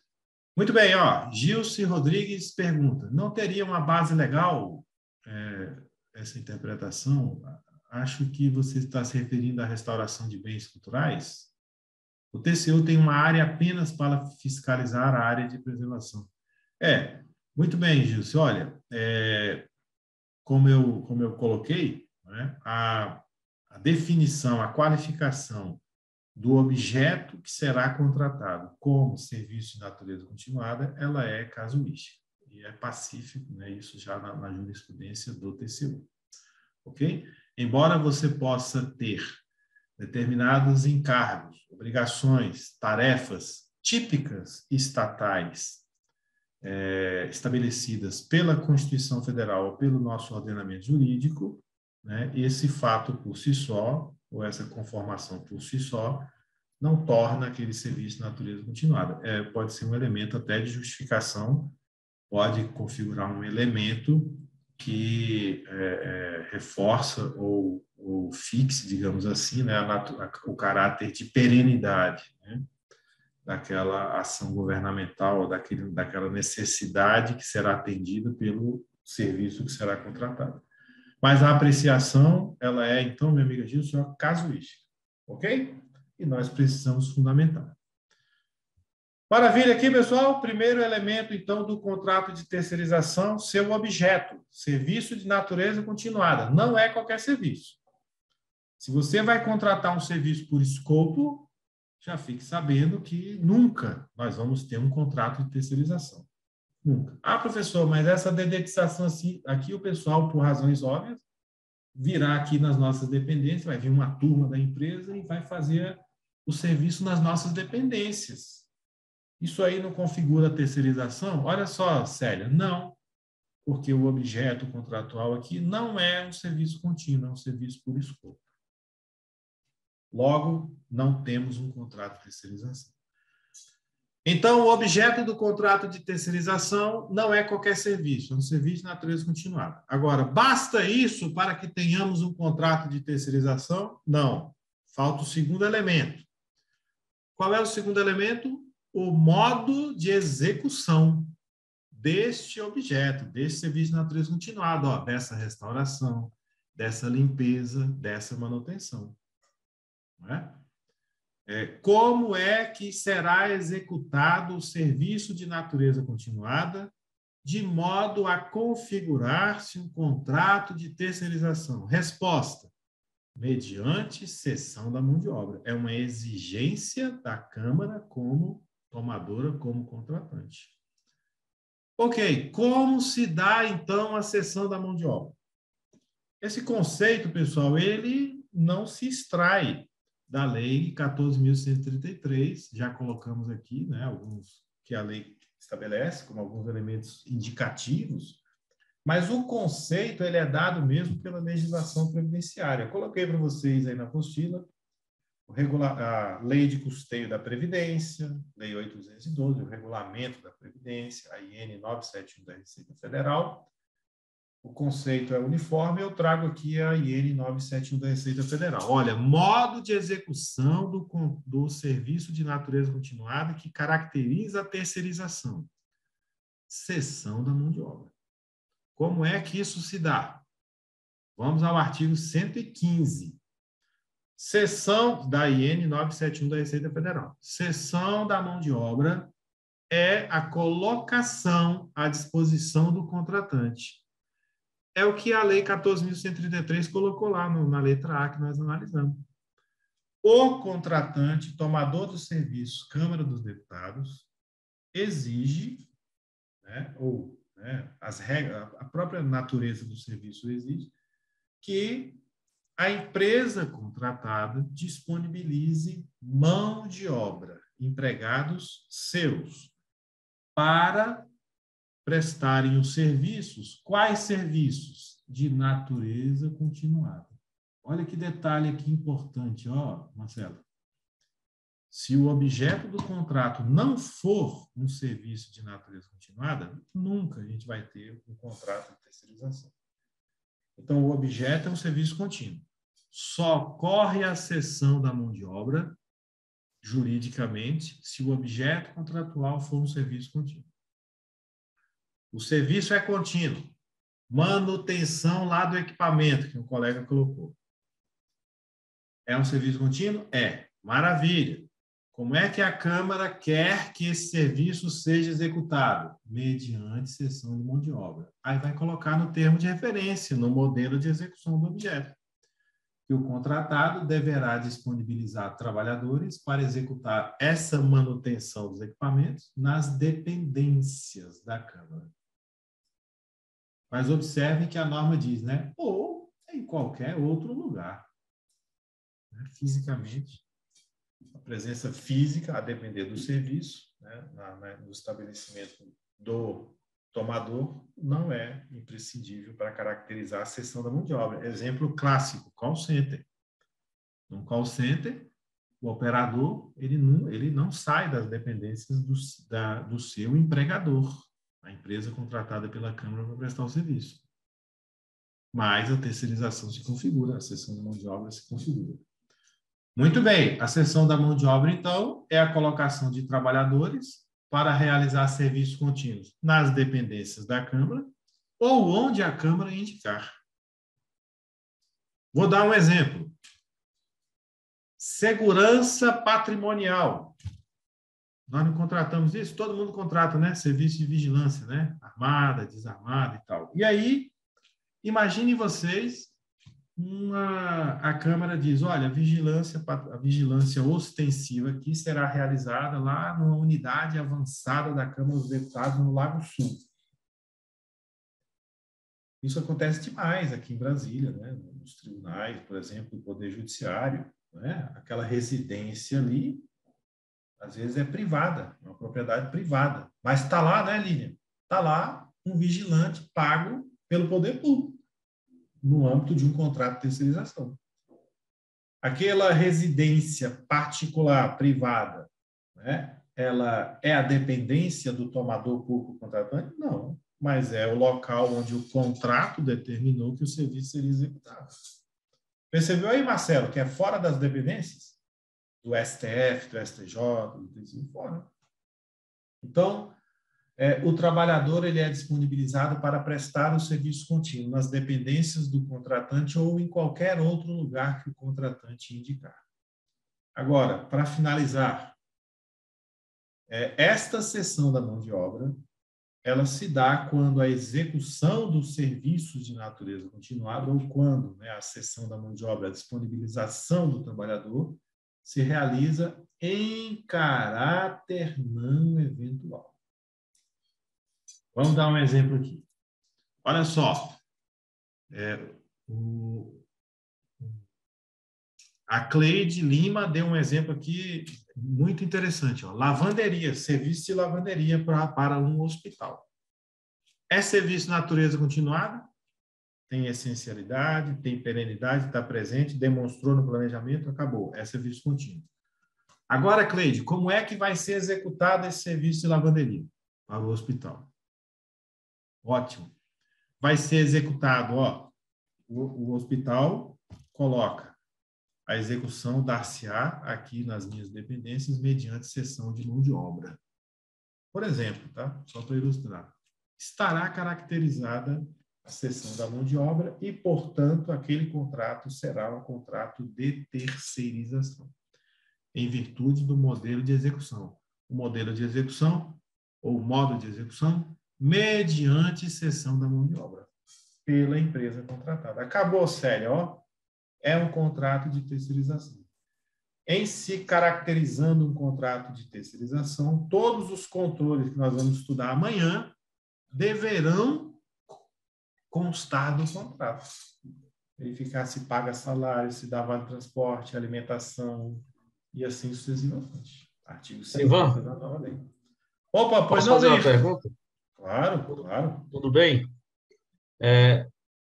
Muito bem, Gilce Rodrigues pergunta: não teria uma base legal essa interpretação? Acho que você está se referindo à restauração de bens culturais. O TCU tem uma área apenas para fiscalizar a área de preservação. Muito bem, Gilce. Olha, como eu coloquei, né, a definição, a qualificação do objeto que será contratado como serviço de natureza continuada, ela é casuística e é pacífico, né, isso já na jurisprudência do TCU. Ok? Embora você possa ter determinados encargos, obrigações, tarefas típicas estatais estabelecidas pela Constituição Federal ou pelo nosso ordenamento jurídico, né, esse fato por si só, ou essa conformação por si só, não torna aquele serviço de natureza continuada. Pode ser um elemento até de justificação, pode configurar um elemento que reforça ou fixe, digamos assim, né, o caráter de perenidade, né, daquela ação governamental, ou daquela necessidade que será atendida pelo serviço que será contratado. Mas a apreciação, ela é, então, minha amiga Gilson, casuística, ok? E nós precisamos fundamentar. Maravilha aqui, pessoal. Primeiro elemento, então, do contrato de terceirização, seu objeto, serviço de natureza continuada. Não é qualquer serviço. Se você vai contratar um serviço por escopo, já fique sabendo que nunca nós vamos ter um contrato de terceirização. Nunca. Ah, professor, mas essa dedetização aqui, o pessoal, por razões óbvias, virá aqui nas nossas dependências, vai vir uma turma da empresa e vai fazer o serviço nas nossas dependências. Isso aí não configura a terceirização? Olha só, Célia, não, porque o objeto contratual aqui não é um serviço contínuo, é um serviço por escopo. Logo, não temos um contrato de terceirização. Então, o objeto do contrato de terceirização não é qualquer serviço, é um serviço de natureza continuada. Agora, basta isso para que tenhamos um contrato de terceirização? Não. Falta o segundo elemento. Qual é o segundo elemento? O modo de execução deste objeto, deste serviço de natureza continuada, ó, dessa restauração, dessa limpeza, dessa manutenção. Não é? Como é que será executado o serviço de natureza continuada de modo a configurar-se um contrato de terceirização? Resposta: mediante cessão da mão de obra. É uma exigência da Câmara como tomadora, como contratante. Ok, como se dá, então, a cessão da mão de obra? Esse conceito, pessoal, ele não se extrai da Lei 14.133, já colocamos aqui, né, alguns que a lei estabelece, como alguns elementos indicativos, mas o conceito ele é dado mesmo pela legislação previdenciária. Eu coloquei para vocês aí na apostila a Lei de Custeio da Previdência, Lei 8.212, o Regulamento da Previdência, a IN 971 da Receita Federal. O conceito é uniforme, eu trago aqui a IN 971 da Receita Federal. Olha, modo de execução do serviço de natureza continuada que caracteriza a terceirização. Cessão da mão de obra. Como é que isso se dá? Vamos ao artigo 115. Cessão da IN 971 da Receita Federal. Cessão da mão de obra é a colocação à disposição do contratante. É o que a Lei 14.133 colocou lá na letra A que nós analisamos. O contratante, tomador do serviço, Câmara dos Deputados, exige, né, ou as regras, a própria natureza do serviço exige, que a empresa contratada disponibilize mão de obra, empregados seus, para prestarem os serviços. Quais serviços? De natureza continuada. Olha que detalhe aqui importante, ó, Marcelo. Se o objeto do contrato não for um serviço de natureza continuada, nunca a gente vai ter um contrato de terceirização. Então, o objeto é um serviço contínuo. Só ocorre a cessão da mão de obra, juridicamente, se o objeto contratual for um serviço contínuo. O serviço é contínuo. Manutenção lá do equipamento, que o colega colocou. É um serviço contínuo? É. Maravilha. Como é que a Câmara quer que esse serviço seja executado? Mediante cessão de mão de obra. Aí vai colocar no termo de referência, no modelo de execução do objeto, que o contratado deverá disponibilizar trabalhadores para executar essa manutenção dos equipamentos nas dependências da Câmara. Mas observe que a norma diz, né? Ou em qualquer outro lugar. Fisicamente, a presença física, a depender do serviço, no estabelecimento do tomador, não é imprescindível para caracterizar a cessão da mão de obra. Exemplo clássico, call center. No call center, o operador ele não sai das dependências do seu empregador, a empresa contratada pela Câmara para prestar o serviço. Mas a terceirização se configura, a cessão da mão de obra se configura. Muito bem, a cessão da mão de obra, então, é a colocação de trabalhadores para realizar serviços contínuos nas dependências da Câmara ou onde a Câmara indicar. Vou dar um exemplo. Segurança patrimonial. Nós não contratamos isso, todo mundo contrata, né? Serviço de vigilância, né? Armada, desarmada e tal. E aí, imaginem vocês, a Câmara diz, olha, a vigilância ostensiva aqui será realizada lá numa unidade avançada da Câmara dos Deputados no Lago Sul. Isso acontece demais aqui em Brasília, né? Nos tribunais, por exemplo, do Poder Judiciário, né? Aquela residência ali, às vezes é privada, é uma propriedade privada. Mas está lá, né, Lívia? Está lá um vigilante pago pelo poder público, no âmbito de um contrato de terceirização. Aquela residência particular, privada, né? Ela é a dependência do tomador público contratante? Não, mas é o local onde o contrato determinou que o serviço seria executado. Percebeu aí, Marcelo, que é fora das dependências? Do STF, do STJ, do TCU, fora. Então, o trabalhador ele é disponibilizado para prestar o serviço contínuo nas dependências do contratante ou em qualquer outro lugar que o contratante indicar. Agora, para finalizar, esta cessão da mão de obra, ela se dá quando a execução dos serviços de natureza continuada ou quando, né, a cessão da mão de obra, a disponibilização do trabalhador, se realiza em caráter não eventual. Vamos dar um exemplo aqui. Olha só. A Cleide Lima deu um exemplo aqui muito interessante. Ó. Lavanderia, serviço de lavanderia para um hospital. É serviço de natureza continuada? Tem essencialidade, tem perenidade, está presente, demonstrou no planejamento, acabou. É serviço contínuo. Agora, Cleide, como é que vai ser executado esse serviço de lavanderia para o hospital? Ótimo. Vai ser executado, ó, o hospital coloca a execução dar-se-á aqui nas minhas dependências mediante cessão de mão de obra. Por exemplo, tá? Só para ilustrar. Estará caracterizada a cessão da mão de obra e, portanto, aquele contrato será um contrato de terceirização, em virtude do modelo de execução. O modelo de execução, ou modo de execução, mediante cessão da mão de obra pela empresa contratada. Acabou, Célia, ó. É um contrato de terceirização. Em se caracterizando um contrato de terceirização, todos os controles que nós vamos estudar amanhã deverão constar do contrato. Verificar se paga salário, se dá vale transporte, alimentação e assim sucessivamente. Artigo 50 da nova lei. Opa, pois Posso não, fazer uma Leite? pergunta? Claro, claro. Tudo bem?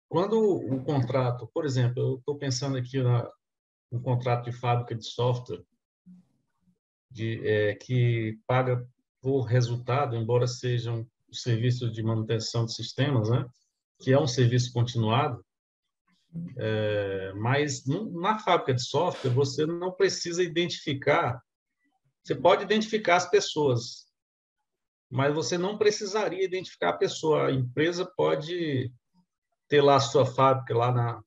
Quando o contrato, por exemplo, eu estou pensando aqui no contrato de fábrica de software, que paga por resultado, embora sejam serviços de manutenção de sistemas, né? Que é um serviço continuado, mas na fábrica de software você não precisa identificar, você pode identificar as pessoas, mas você não precisaria identificar a pessoa. A empresa pode ter lá a sua fábrica lá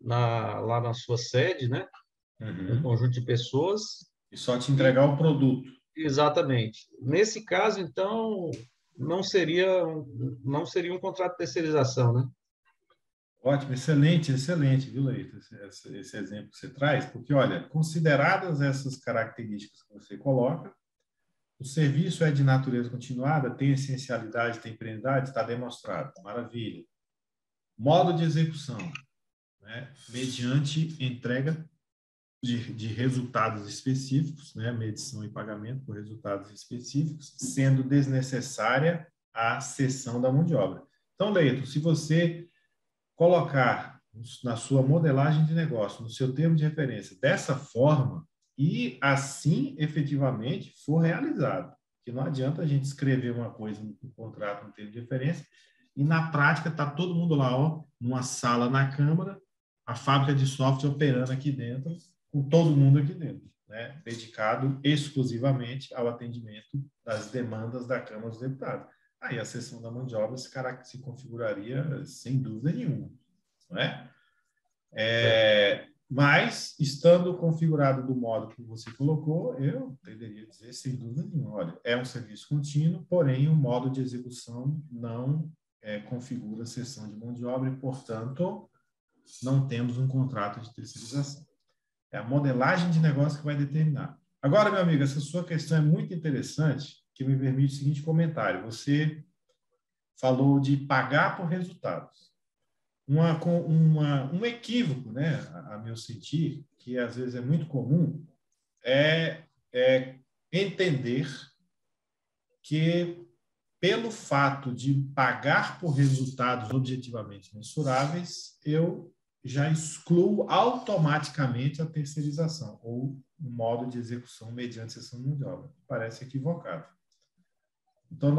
na sua sede, né? Um conjunto de pessoas. E só te entregar o produto. Exatamente. Nesse caso, então, não seria um contrato de terceirização, né? Ótimo, excelente, excelente, viu, Leite, esse exemplo que você traz, porque, olha, consideradas essas características que você coloca, o serviço é de natureza continuada, tem essencialidade, tem perenidade, está demonstrado, maravilha. Modo de execução, né? Mediante entrega de resultados específicos, né? Medição e pagamento por resultados específicos, sendo desnecessária a cessão da mão de obra. Então, Leito, se você colocar na sua modelagem de negócio, no seu termo de referência, dessa forma, e assim efetivamente for realizado. Que não adianta a gente escrever uma coisa no contrato, no termo de referência, e na prática está todo mundo lá, ó, numa sala na Câmara, a fábrica de software operando aqui dentro, com todo mundo aqui dentro, né? Dedicado exclusivamente ao atendimento das demandas da Câmara dos Deputados. Aí a cessão da mão de obra se configuraria sem dúvida nenhuma, não é? Mas, estando configurado do modo que você colocou, eu poderia dizer, sem dúvida nenhuma, olha, é um serviço contínuo, porém o modo de execução não configura a cessão de mão de obra e, portanto, não temos um contrato de terceirização. É a modelagem de negócio que vai determinar. Agora, meu amigo, essa sua questão é muito interessante, que me permite o seguinte comentário. Você falou de pagar por resultados. Um equívoco, né, a meu sentir, que às vezes é muito comum, é entender que, pelo fato de pagar por resultados objetivamente mensuráveis, eu já excluo automaticamente a terceirização, ou o modo de execução mediante cessão de mão de obra. Parece equivocado. Então,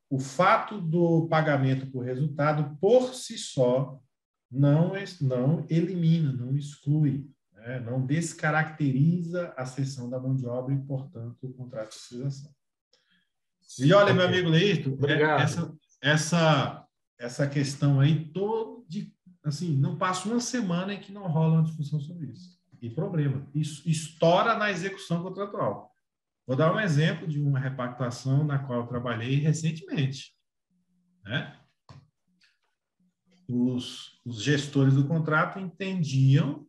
o fato do pagamento por resultado, por si só, não elimina, não exclui, né? Não descaracteriza a cessão da mão de obra e, portanto, o contrato de terceirização. E olha, meu amigo Leito, essa questão aí, assim, não passa uma semana em que não rola uma discussão sobre isso. E problema, isso estoura na execução contratual. Vou dar um exemplo de uma repactuação na qual eu trabalhei recentemente, né? Os gestores do contrato entendiam,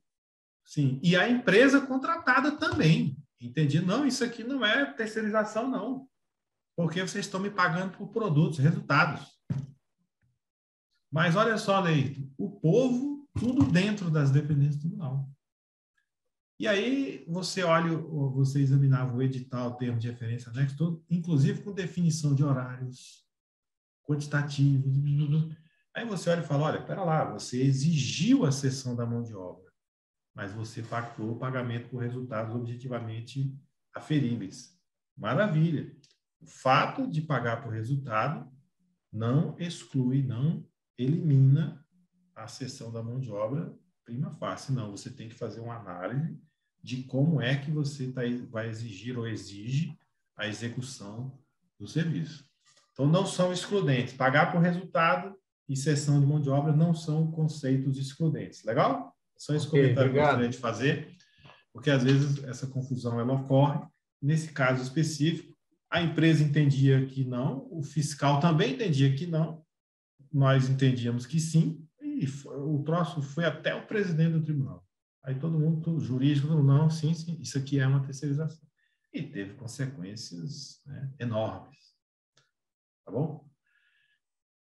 sim, e a empresa contratada também entendia, não, isso aqui não é terceirização, não, porque vocês estão me pagando por produtos, resultados. Mas olha só, Leito, o povo, tudo dentro das dependências do tribunal. E aí você você examinava o edital, o termo de referência, anexo, tudo, inclusive com definição de horários, quantitativos. Aí você olha e fala, olha, espera lá, você exigiu a cessão da mão de obra, mas você pactou o pagamento por resultados objetivamente aferíveis. Maravilha. O fato de pagar por resultado não exclui, não elimina a cessão da mão de obra prima facie. Não, você tem que fazer uma análise de como é que você vai exigir ou exige a execução do serviço. Então, não são excludentes. Pagar por resultado e cessão de mão de obra não são conceitos excludentes. Legal? Só esse comentário que eu gostaria de fazer, porque às vezes essa confusão ela ocorre. Nesse caso específico, a empresa entendia que não, o fiscal também entendia que não, nós entendíamos que sim, e o troço foi até o presidente do tribunal. Aí todo mundo, jurídico, não, sim, isso aqui é uma terceirização. E teve consequências, né, enormes. Tá bom?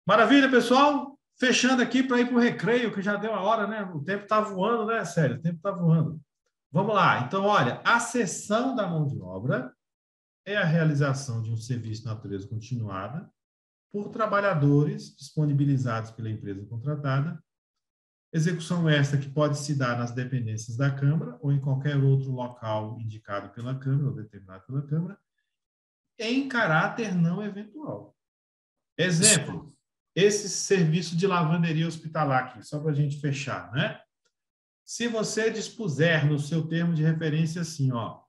Maravilha, pessoal? Fechando aqui para ir para o recreio, que já deu a hora, né? O tempo está voando, né, Célio? O tempo está voando. Vamos lá. Então, olha, a cessão da mão de obra é a realização de um serviço de natureza continuada por trabalhadores disponibilizados pela empresa contratada, execução esta que pode se dar nas dependências da Câmara ou em qualquer outro local indicado pela Câmara ou determinado pela Câmara, em caráter não eventual. Exemplo, esse serviço de lavanderia hospitalar aqui, só para a gente fechar, né? Se você dispuser no seu termo de referência assim, ó,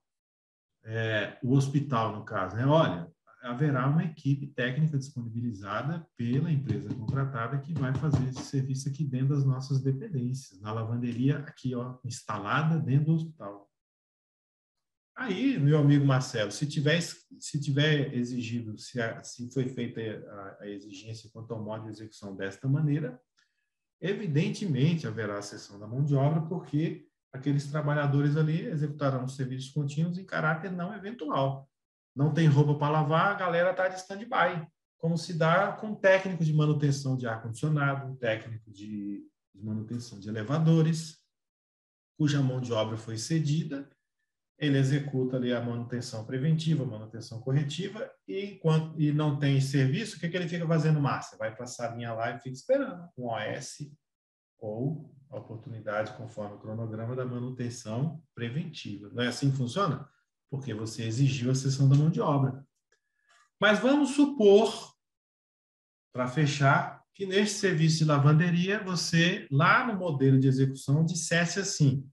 o hospital, no caso, né? Olha, haverá uma equipe técnica disponibilizada pela empresa contratada que vai fazer esse serviço aqui dentro das nossas dependências, na lavanderia aqui, ó, instalada dentro do hospital. Aí, meu amigo Marcelo, se tiver exigido, se foi feita a exigência quanto ao modo de execução desta maneira, evidentemente haverá a cessão da mão de obra, porque aqueles trabalhadores ali executarão serviços contínuos em caráter não eventual. Não tem roupa para lavar, a galera está de stand-by, como se dá com técnico de manutenção de ar-condicionado, técnico de manutenção de elevadores, cuja mão de obra foi cedida, ele executa ali a manutenção preventiva, a manutenção corretiva, e não tem serviço, o que ele fica fazendo, Márcia? Vai para a salinha lá e fica esperando um OS ou a oportunidade, conforme o cronograma da manutenção preventiva. Não é assim que funciona? Porque você exigiu a cessão da mão de obra. Mas vamos supor, para fechar, que neste serviço de lavanderia, você, lá no modelo de execução, dissesse assim,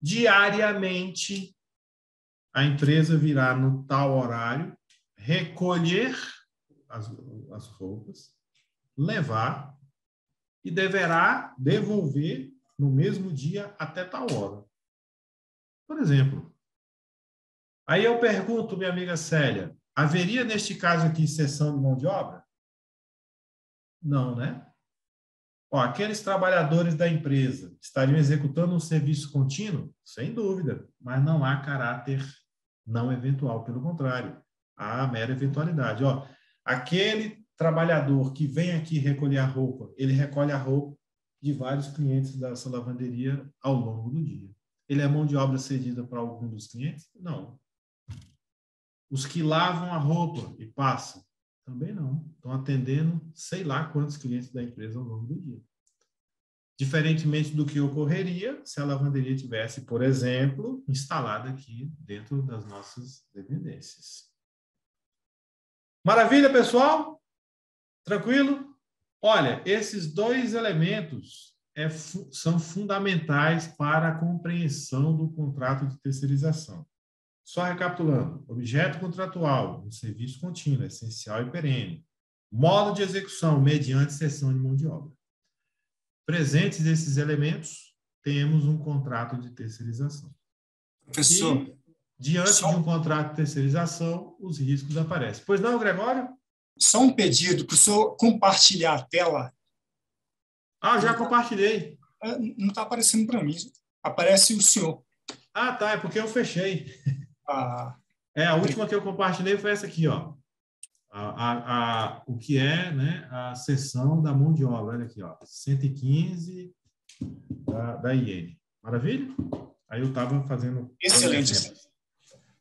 diariamente, a empresa virá no tal horário, recolher as roupas, levar e deverá devolver no mesmo dia até tal hora. Por exemplo. Aí eu pergunto, minha amiga Célia, haveria neste caso aqui cessão de mão de obra? Não, né? Ó, aqueles trabalhadores da empresa estariam executando um serviço contínuo? Sem dúvida, mas não há caráter não eventual, pelo contrário, há mera eventualidade. Ó, aquele trabalhador que vem aqui recolher a roupa, ele recolhe a roupa de vários clientes dessa lavanderia ao longo do dia. Ele é mão de obra cedida para algum dos clientes? Não. Os que lavam a roupa e passam? Também não. Estão atendendo sei lá quantos clientes da empresa ao longo do dia. Diferentemente do que ocorreria se a lavanderia tivesse, por exemplo, instalada aqui dentro das nossas dependências. Maravilha, pessoal? Tranquilo? Olha, esses dois elementos são fundamentais para a compreensão do contrato de terceirização. Só recapitulando: objeto contratual, um serviço contínuo, essencial e perene. Modo de execução, mediante cessão de mão de obra. Presentes esses elementos, temos um contrato de terceirização. Professor, e, diante de um contrato de terceirização, os riscos aparecem. Pois não, Gregório? Só um pedido para o senhor compartilhar a tela. Ah, já compartilhei. Não está aparecendo para mim. Aparece o senhor. Ah, tá. É porque eu fechei. Ah, a última que eu compartilhei foi essa aqui, ó. O que é, né, a seção da mão de obra. Olha aqui, ó. 115 da IN. Maravilha? Aí eu estava fazendo... Excelente.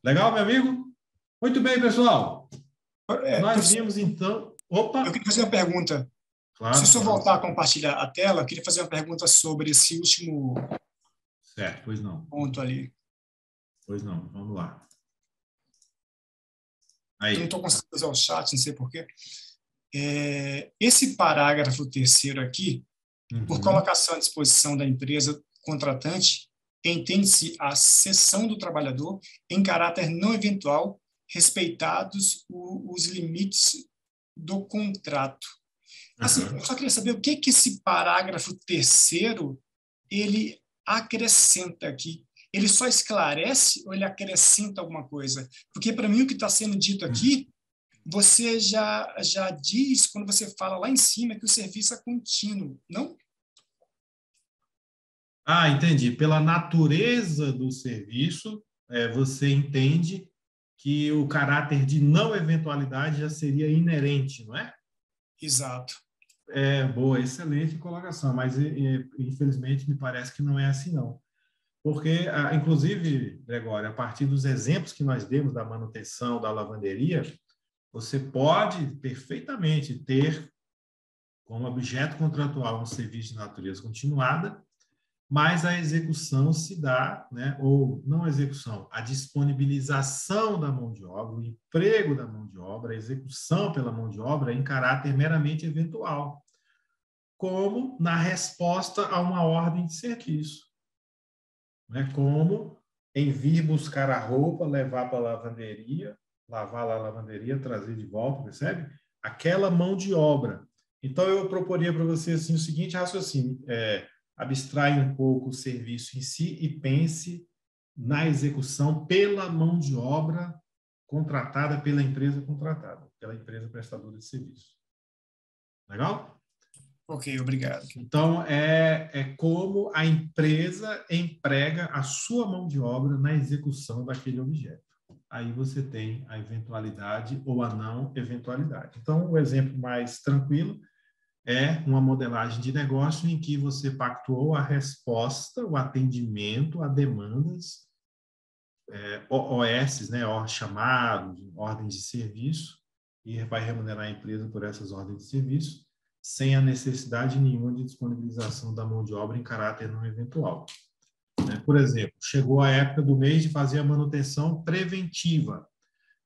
Legal, meu amigo? Muito bem, pessoal. Nós professor, vimos, então... Opa! eu queria fazer uma pergunta. Claro, Se o senhor voltar a compartilhar a tela, eu queria fazer uma pergunta sobre esse último certo, pois não. ponto ali. Pois não, vamos lá. Aí. Eu não estou conseguindo usar o chat, não sei porquê. Esse parágrafo terceiro aqui, por colocação à disposição da empresa contratante, entende-se a cessão do trabalhador em caráter não eventual, respeitados os limites do contrato. Assim, eu só queria saber o que esse parágrafo terceiro ele acrescenta aqui. Ele só esclarece ou ele acrescenta alguma coisa? Porque, para mim, o que está sendo dito aqui, você já diz, quando você fala lá em cima, que o serviço é contínuo, não? Ah, entendi. Pela natureza do serviço, você entende que o caráter de não eventualidade já seria inerente, não é? Exato. Boa, excelente colocação, mas infelizmente me parece que não é assim, não. Porque, inclusive, Gregório, a partir dos exemplos que nós demos da manutenção da lavanderia, você pode perfeitamente ter como objeto contratual um serviço de natureza continuada, mas a execução se dá, né, ou não a execução, a disponibilização da mão de obra, o emprego da mão de obra, a execução pela mão de obra em caráter meramente eventual, como na resposta a uma ordem de serviço. Né, como em vir buscar a roupa, levar para a lavanderia, lavar lá a lavanderia, trazer de volta, percebe? Aquela mão de obra. Então, eu proporia para você assim, o seguinte raciocínio: abstrai um pouco o serviço em si e pense na execução pela mão de obra contratada pela empresa contratada, pela empresa prestadora de serviço. Legal? Ok, obrigado. Então, é como a empresa emprega a sua mão de obra na execução daquele objeto. Aí você tem a eventualidade ou a não eventualidade. Então, o exemplo mais tranquilo é uma modelagem de negócio em que você pactuou a resposta, o atendimento a demandas, OS, né, chamados, ordens de serviço, e vai remunerar a empresa por essas ordens de serviço, sem a necessidade nenhuma de disponibilização da mão de obra em caráter não eventual. Por exemplo, chegou a época do mês de fazer a manutenção preventiva.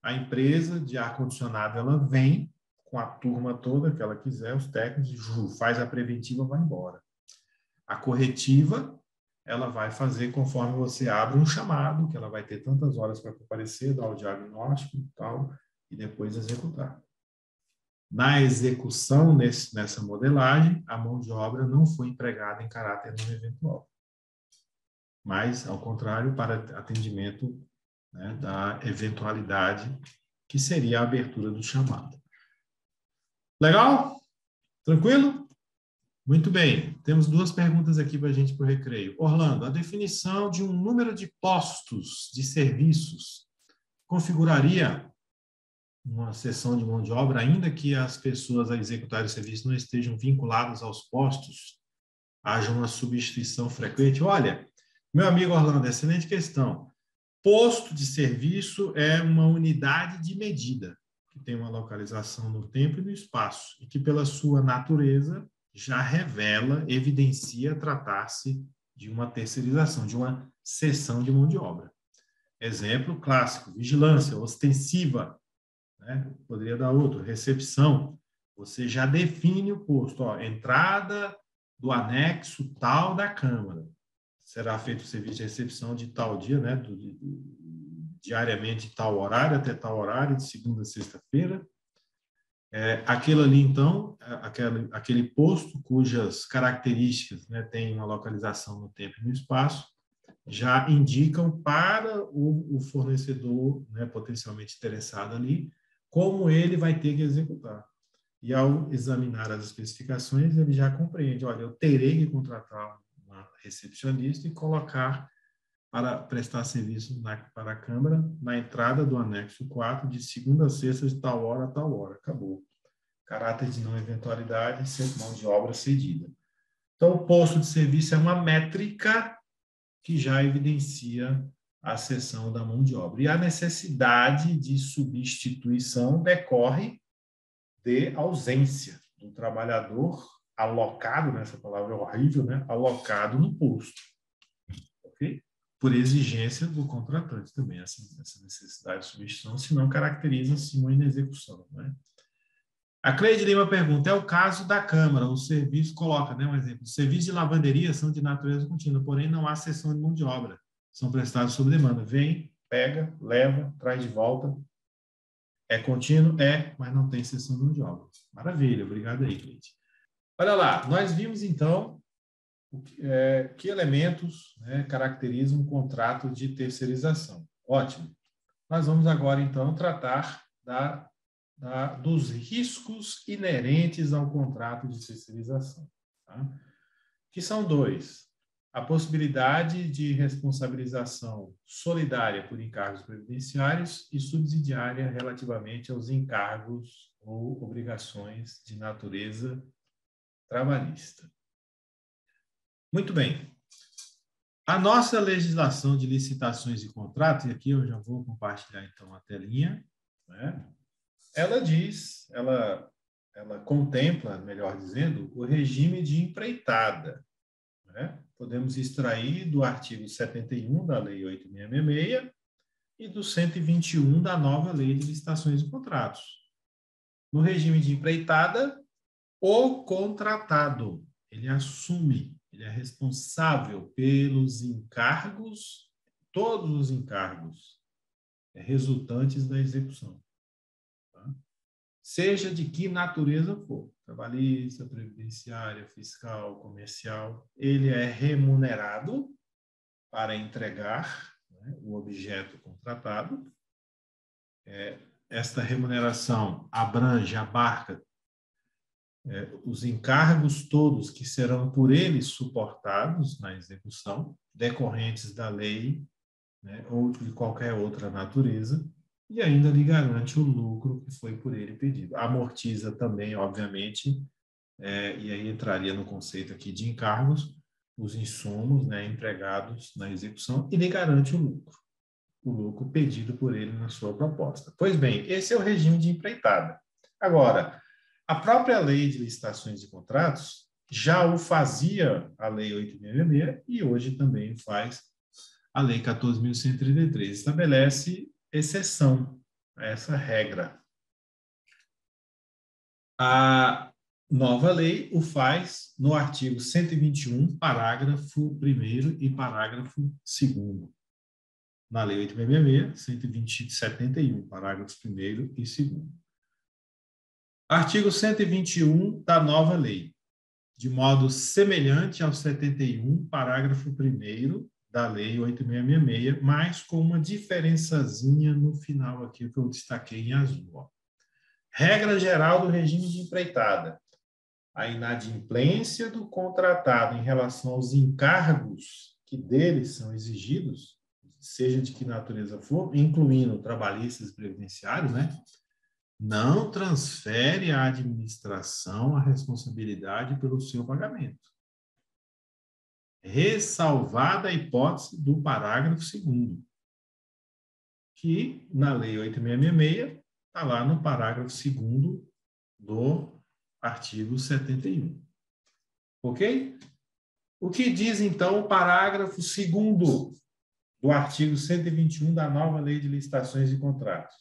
A empresa de ar-condicionado, ela vem com a turma toda que ela quiser, os técnicos, faz a preventiva, vai embora. A corretiva, ela vai fazer conforme você abre um chamado, que ela vai ter tantas horas para comparecer, dar o diagnóstico e tal, e depois executar. Na execução, nessa modelagem, a mão de obra não foi empregada em caráter não eventual, mas, ao contrário, para atendimento, né, da eventualidade, que seria a abertura do chamado. Legal? Tranquilo? Muito bem. Temos duas perguntas aqui para a gente para o recreio. Orlando, a definição de um número de postos de serviços configuraria uma seção de mão de obra, ainda que as pessoas a executar o serviço não estejam vinculadas aos postos, haja uma substituição frequente? Olha, meu amigo Orlando, excelente questão. Posto de serviço é uma unidade de medida, que tem uma localização no tempo e no espaço, e que, pela sua natureza, já revela, evidencia tratar-se de uma terceirização, de uma cessão de mão de obra. Exemplo clássico, vigilância ostensiva, né? Poderia dar outro, recepção. Você já define o posto, ó, entrada do anexo tal da Câmara. Será feito o serviço de recepção de tal dia, né? Diariamente de tal horário até tal horário, de segunda a sexta-feira. Aquilo ali, então, aquele posto cujas características, né, têm uma localização no tempo e no espaço, já indicam para o fornecedor, né, potencialmente interessado ali, como ele vai ter que executar. E, ao examinar as especificações, ele já compreende, olha, eu terei que contratar uma recepcionista e colocar para prestar serviço para a Câmara na entrada do anexo 4, de segunda a sexta, de tal hora a tal hora. Acabou. Caráter de não eventualidade, mão de obra cedida. Então, o posto de serviço é uma métrica que já evidencia a cessão da mão de obra. E a necessidade de substituição decorre de ausência do trabalhador alocado, né? Essa palavra é horrível, né? Alocado no posto. Ok? Por exigência do contratante também, essa necessidade de substituição, senão caracteriza-se uma inexecução, né? A Cleide Lima pergunta, é o caso da Câmara, o serviço coloca, né, um exemplo, os serviços de lavanderia são de natureza contínua, porém não há cessão de mão de obra, são prestados sob demanda. Vem, pega, leva, traz de volta. É contínuo? É, mas não tem cessão de mão de obra. Maravilha, obrigado aí, Cleide. Olha lá, nós vimos então que elementos, né, caracterizam um contrato de terceirização. Ótimo. Nós vamos agora então tratar dos riscos inerentes ao contrato de terceirização, tá? Que são dois. A possibilidade de responsabilização solidária por encargos previdenciários e subsidiária relativamente aos encargos ou obrigações de natureza trabalhista. Muito bem. A nossa legislação de licitações e contratos, e aqui eu já vou compartilhar então a telinha, né? Ela diz, ela contempla, melhor dizendo, o regime de empreitada, né? Podemos extrair do artigo 71 da Lei 8.666 e do 121 da nova Lei de Licitações e Contratos. No regime de empreitada, o contratado, ele assume, ele é responsável pelos encargos, todos os encargos resultantes da execução. Seja de que natureza for, trabalhista, previdenciária, fiscal, comercial, ele é remunerado para entregar, né, o objeto contratado. Esta remuneração abarca os encargos todos que serão por ele suportados na execução, decorrentes da lei, né, ou de qualquer outra natureza, e ainda lhe garante o lucro que foi por ele pedido. Amortiza também, obviamente, e aí entraria no conceito aqui de encargos, os insumos, né, empregados na execução, e lhe garante o lucro pedido por ele na sua proposta. Pois bem, esse é o regime de empreitada. Agora, a própria Lei de Licitações e Contratos já o fazia a Lei 8.666 e hoje também faz a Lei 14.133. Estabelece exceção a essa regra. A nova lei o faz no artigo 121, parágrafo 1º e parágrafo 2º. Na Lei 8.666, 171, parágrafos 1º e 2º. Artigo 121 da nova lei, de modo semelhante ao 71, parágrafo 1º da Lei 8.666, mas com uma diferençazinha no final aqui que eu destaquei em azul. Ó. Regra geral do regime de empreitada. A inadimplência do contratado em relação aos encargos que dele são exigidos, seja de que natureza for, incluindo trabalhistas e previdenciários, né? Não transfere à administração a responsabilidade pelo seu pagamento. Ressalvada a hipótese do parágrafo 2º, que na Lei 8.666 está lá no parágrafo 2º do artigo 71. Ok? O que diz, então, o parágrafo 2º do artigo 121 da nova Lei de Licitações e Contratos?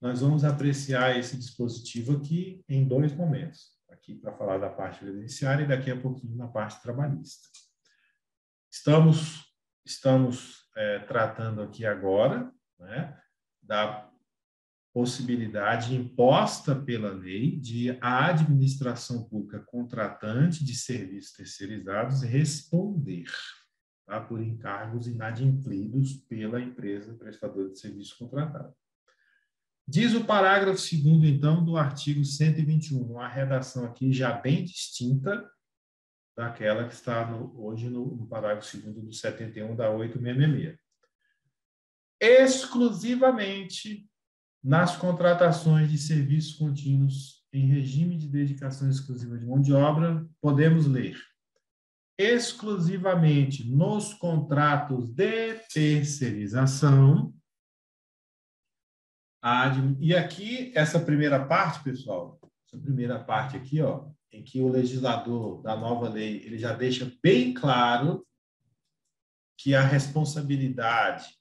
Nós vamos apreciar esse dispositivo aqui em 2 momentos. Aqui para falar da parte previdenciária e daqui a pouquinho na parte trabalhista. Estamos tratando aqui agora, né, da possibilidade imposta pela lei de a administração pública contratante de serviços terceirizados responder, tá, por encargos inadimplidos pela empresa prestadora de serviço contratado. Diz o parágrafo 2º, então, do artigo 121, uma redação aqui já bem distinta daquela que está hoje no parágrafo 2º do 71 da 8.666. Exclusivamente nas contratações de serviços contínuos em regime de dedicação exclusiva de mão de obra, podemos ler exclusivamente nos contratos de terceirização. E aqui, essa primeira parte, pessoal, essa primeira parte aqui, ó, em que o legislador da nova lei ele já deixa bem claro que a responsabilidade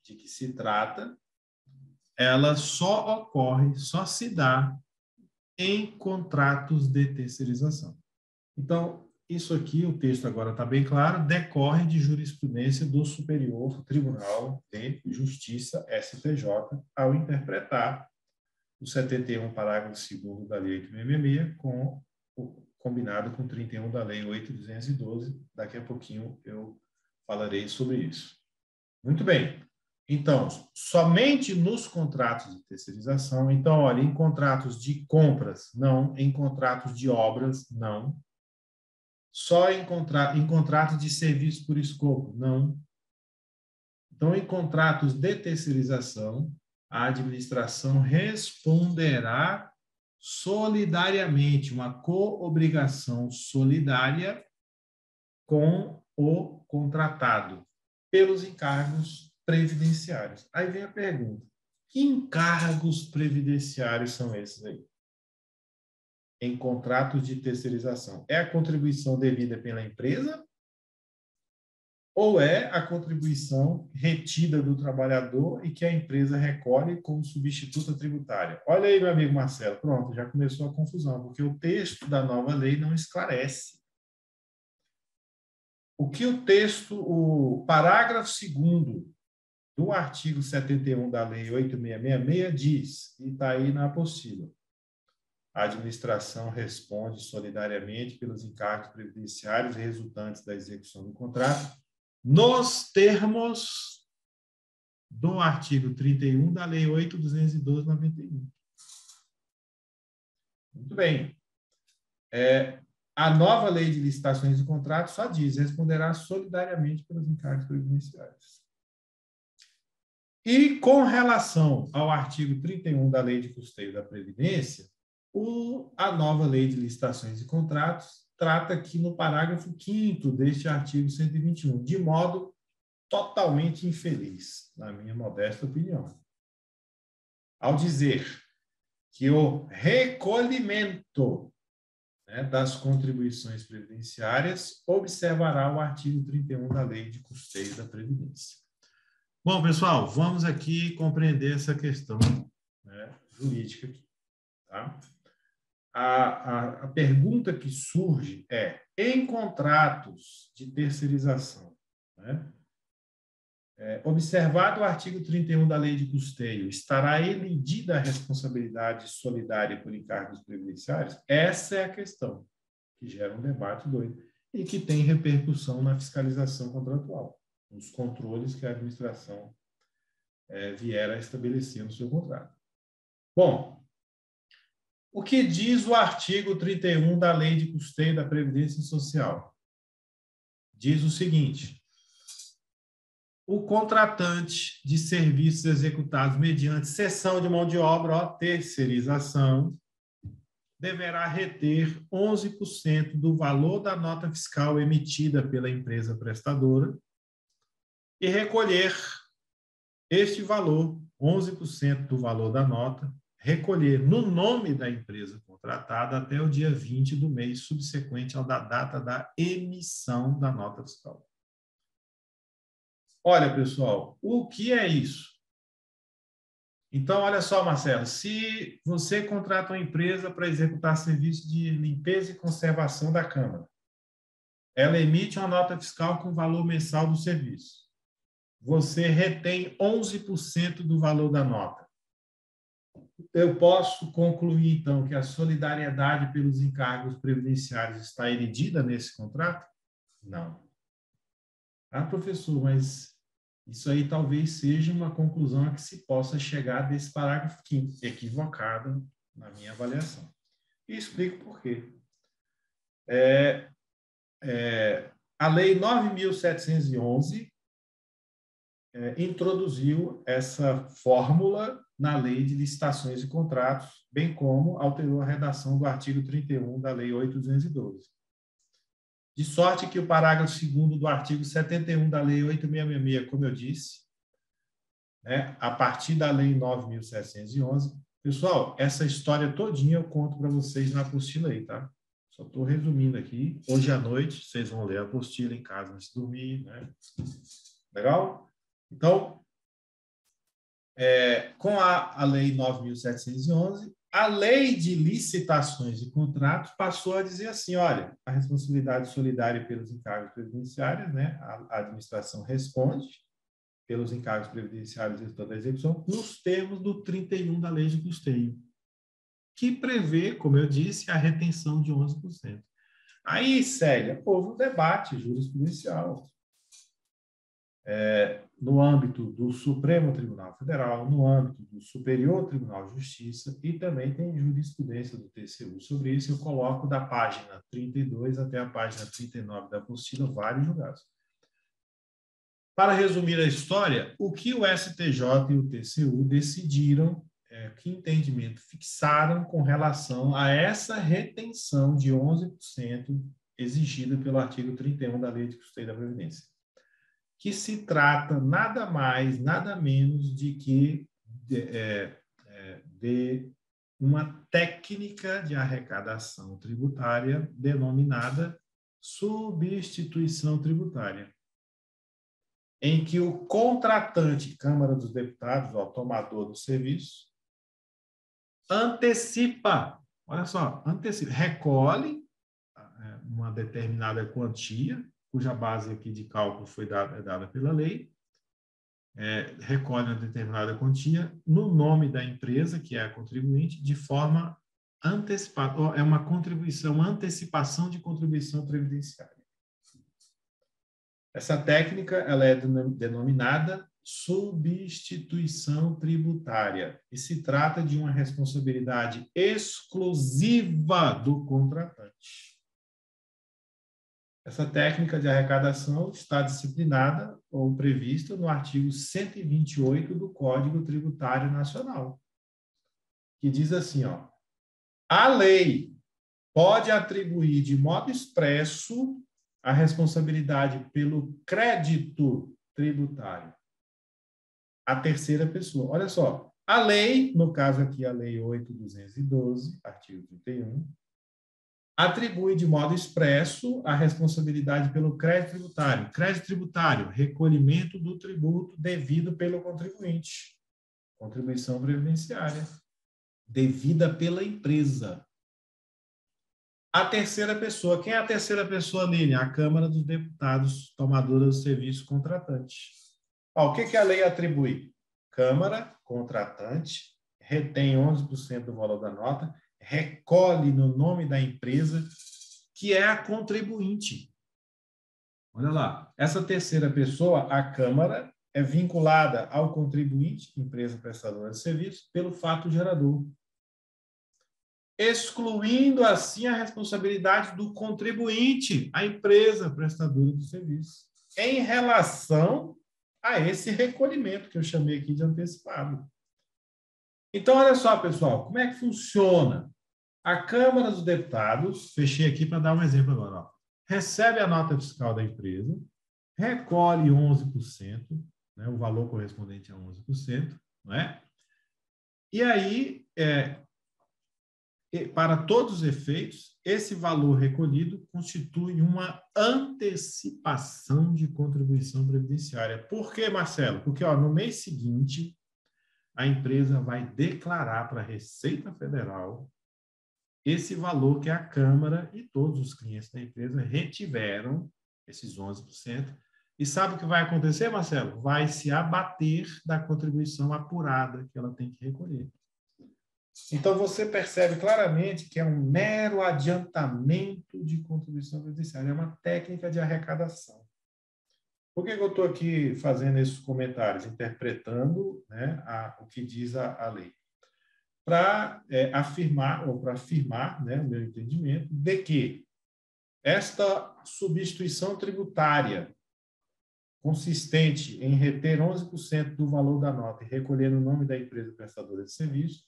de que se trata, ela só ocorre, só se dá em contratos de terceirização. Então, isso aqui, o texto agora está bem claro, decorre de jurisprudência do Superior Tribunal de Justiça, STJ, ao interpretar o 71, parágrafo 2º da Lei 8.666, combinado com o 31 da Lei 8.212. Daqui a pouquinho eu falarei sobre isso. Muito bem. Então, somente nos contratos de terceirização, então, olha, em contratos de compras, não, em contratos de obras, não, só em contratos de serviço por escopo, não. Então, em contratos de terceirização, a administração responderá solidariamente, uma coobrigação solidária com o contratado, pelos encargos previdenciários. Aí vem a pergunta: que encargos previdenciários são esses aí? Em contratos de terceirização. É a contribuição devida pela empresa ou é a contribuição retida do trabalhador e que a empresa recolhe como substituta tributária? Olha aí, meu amigo Marcelo, pronto, já começou a confusão, porque o texto da nova lei não esclarece. O que o parágrafo 2º do artigo 71 da Lei 8.666 diz, e está aí na apostila: a administração responde solidariamente pelos encargos previdenciários resultantes da execução do contrato, nos termos do artigo 31 da Lei 8.212/91. Muito bem. A nova Lei de Licitações e Contratos só diz: responderá solidariamente pelos encargos previdenciários. E com relação ao artigo 31 da Lei de Custeio da Previdência, a nova Lei de Licitações e Contratos trata aqui no parágrafo 5º deste artigo 121, de modo totalmente infeliz, na minha modesta opinião, ao dizer que o recolhimento, né, das contribuições previdenciárias observará o artigo 31 da Lei de Custeio da Previdência. Bom, pessoal, vamos aqui compreender essa questão, né, jurídica aqui, tá? A pergunta que surge é: em contratos de terceirização, né, Observado o artigo 31 da Lei de Custeio, estará elidida a responsabilidade solidária por encargos previdenciários? Essa é a questão que gera um debate doido e que tem repercussão na fiscalização contratual, nos controles que a administração vier a estabelecer no seu contrato. Bom, o que diz o artigo 31 da Lei de Custeio da Previdência Social? Diz o seguinte: o contratante de serviços executados mediante cessão de mão de obra, terceirização, deverá reter 11% do valor da nota fiscal emitida pela empresa prestadora e recolher este valor, 11% do valor da nota, recolher no nome da empresa contratada até o dia 20 do mês subsequente ao da data da emissão da nota fiscal. Olha, pessoal, o que é isso? Então, olha só, Marcelo, se você contrata uma empresa para executar serviço de limpeza e conservação da Câmara, ela emite uma nota fiscal com o valor mensal do serviço. Você retém 11% do valor da nota. Eu posso concluir, então, que a solidariedade pelos encargos previdenciários está elidida nesse contrato? Não. Ah, professor, mas isso aí talvez seja uma conclusão a que se possa chegar desse parágrafo 5º, equivocado na minha avaliação. E explico por quê. A Lei 9.711 introduziu essa fórmula na Lei de Licitações e Contratos, bem como alterou a redação do artigo 31 da Lei 8.212. De sorte que o parágrafo 2º do artigo 71 da Lei 8.666, como eu disse, a partir da Lei 9.711, pessoal, essa história todinha eu conto para vocês na apostila aí, tá? Só estou resumindo aqui. Hoje à noite, vocês vão ler a apostila em casa antes de dormir, né? Legal? Então, com a Lei 9.711, a Lei de Licitações e Contratos passou a dizer assim, olha, a responsabilidade solidária pelos encargos previdenciários, né? A administração responde pelos encargos previdenciários e toda a execução nos termos do 31 da Lei de Custeio, que prevê, como eu disse, a retenção de 11%. Aí, Célia, houve um debate jurisprudencial no âmbito do Supremo Tribunal Federal, no âmbito do Superior Tribunal de Justiça, e também tem jurisprudência do TCU sobre isso. Eu coloco da página 32 até a página 39 da apostila vários julgados. Para resumir a história, o que o STJ e o TCU decidiram, que entendimento fixaram com relação a essa retenção de 11% exigida pelo artigo 31 da Lei de Custeio da Previdência, que se trata nada mais, nada menos de que de uma técnica de arrecadação tributária denominada substituição tributária, em que o contratante, Câmara dos Deputados, o tomador do serviço, antecipa, olha só, recolhe uma determinada quantia, cuja base aqui de cálculo foi dada pela lei, recolhe uma determinada quantia no nome da empresa, que é a contribuinte, de forma antecipada, é uma contribuição, uma antecipação de contribuição previdenciária. Essa técnica ela é denominada substituição tributária e se trata de uma responsabilidade exclusiva do contratante. Essa técnica de arrecadação está disciplinada ou prevista no artigo 128 do Código Tributário Nacional, que diz assim, a lei pode atribuir de modo expresso a responsabilidade pelo crédito tributário à terceira pessoa. Olha só, a lei, no caso aqui a Lei 8.212, artigo 31, atribui de modo expresso a responsabilidade pelo crédito tributário. Crédito tributário, recolhimento do tributo devido pelo contribuinte. Contribuição previdenciária, devida pela empresa. A terceira pessoa. Quem é a terceira pessoa, Lilian? A Câmara dos Deputados, tomadora do serviço contratante. Ó, o que a lei atribui? Câmara, contratante, retém 11% do valor da nota, recolhe no nome da empresa, que é a contribuinte. Olha lá, essa terceira pessoa, a Câmara, é vinculada ao contribuinte, empresa prestadora de serviço, pelo fato gerador, excluindo assim a responsabilidade do contribuinte, a empresa prestadora de serviço, em relação a esse recolhimento que eu chamei aqui de antecipado. Então, olha só, pessoal, como é que funciona? A Câmara dos Deputados, fechei aqui para dar um exemplo agora, ó, recebe a nota fiscal da empresa, recolhe 11%, né, o valor correspondente a 11%, não é? E aí, para todos os efeitos, esse valor recolhido constitui uma antecipação de contribuição previdenciária. Por quê, Marcelo? Porque no mês seguinte, a empresa vai declarar para a Receita Federal esse valor que a Câmara e todos os clientes da empresa retiveram, esses 11%. E sabe o que vai acontecer, Marcelo? Vai se abater da contribuição apurada que ela tem que recolher. Então, você percebe claramente que é um mero adiantamento de contribuição previdenciária, é uma técnica de arrecadação. Por que eu estou aqui fazendo esses comentários, interpretando, né, o que diz a lei? Para afirmar, né, o meu entendimento, de que esta substituição tributária consistente em reter 11% do valor da nota e recolher no nome da empresa prestadora de serviço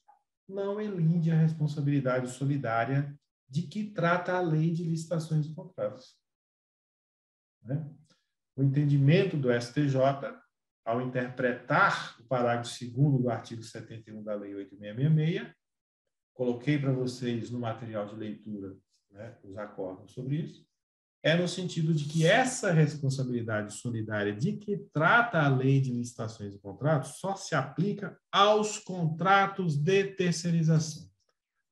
não elide a responsabilidade solidária de que trata a lei de licitações e contratos. Né? O entendimento do STJ, ao interpretar o parágrafo 2º do artigo 71 da Lei 8666, coloquei para vocês no material de leitura, né, os acordos sobre isso, é no sentido de que essa responsabilidade solidária de que trata a lei de licitações e contratos só se aplica aos contratos de terceirização.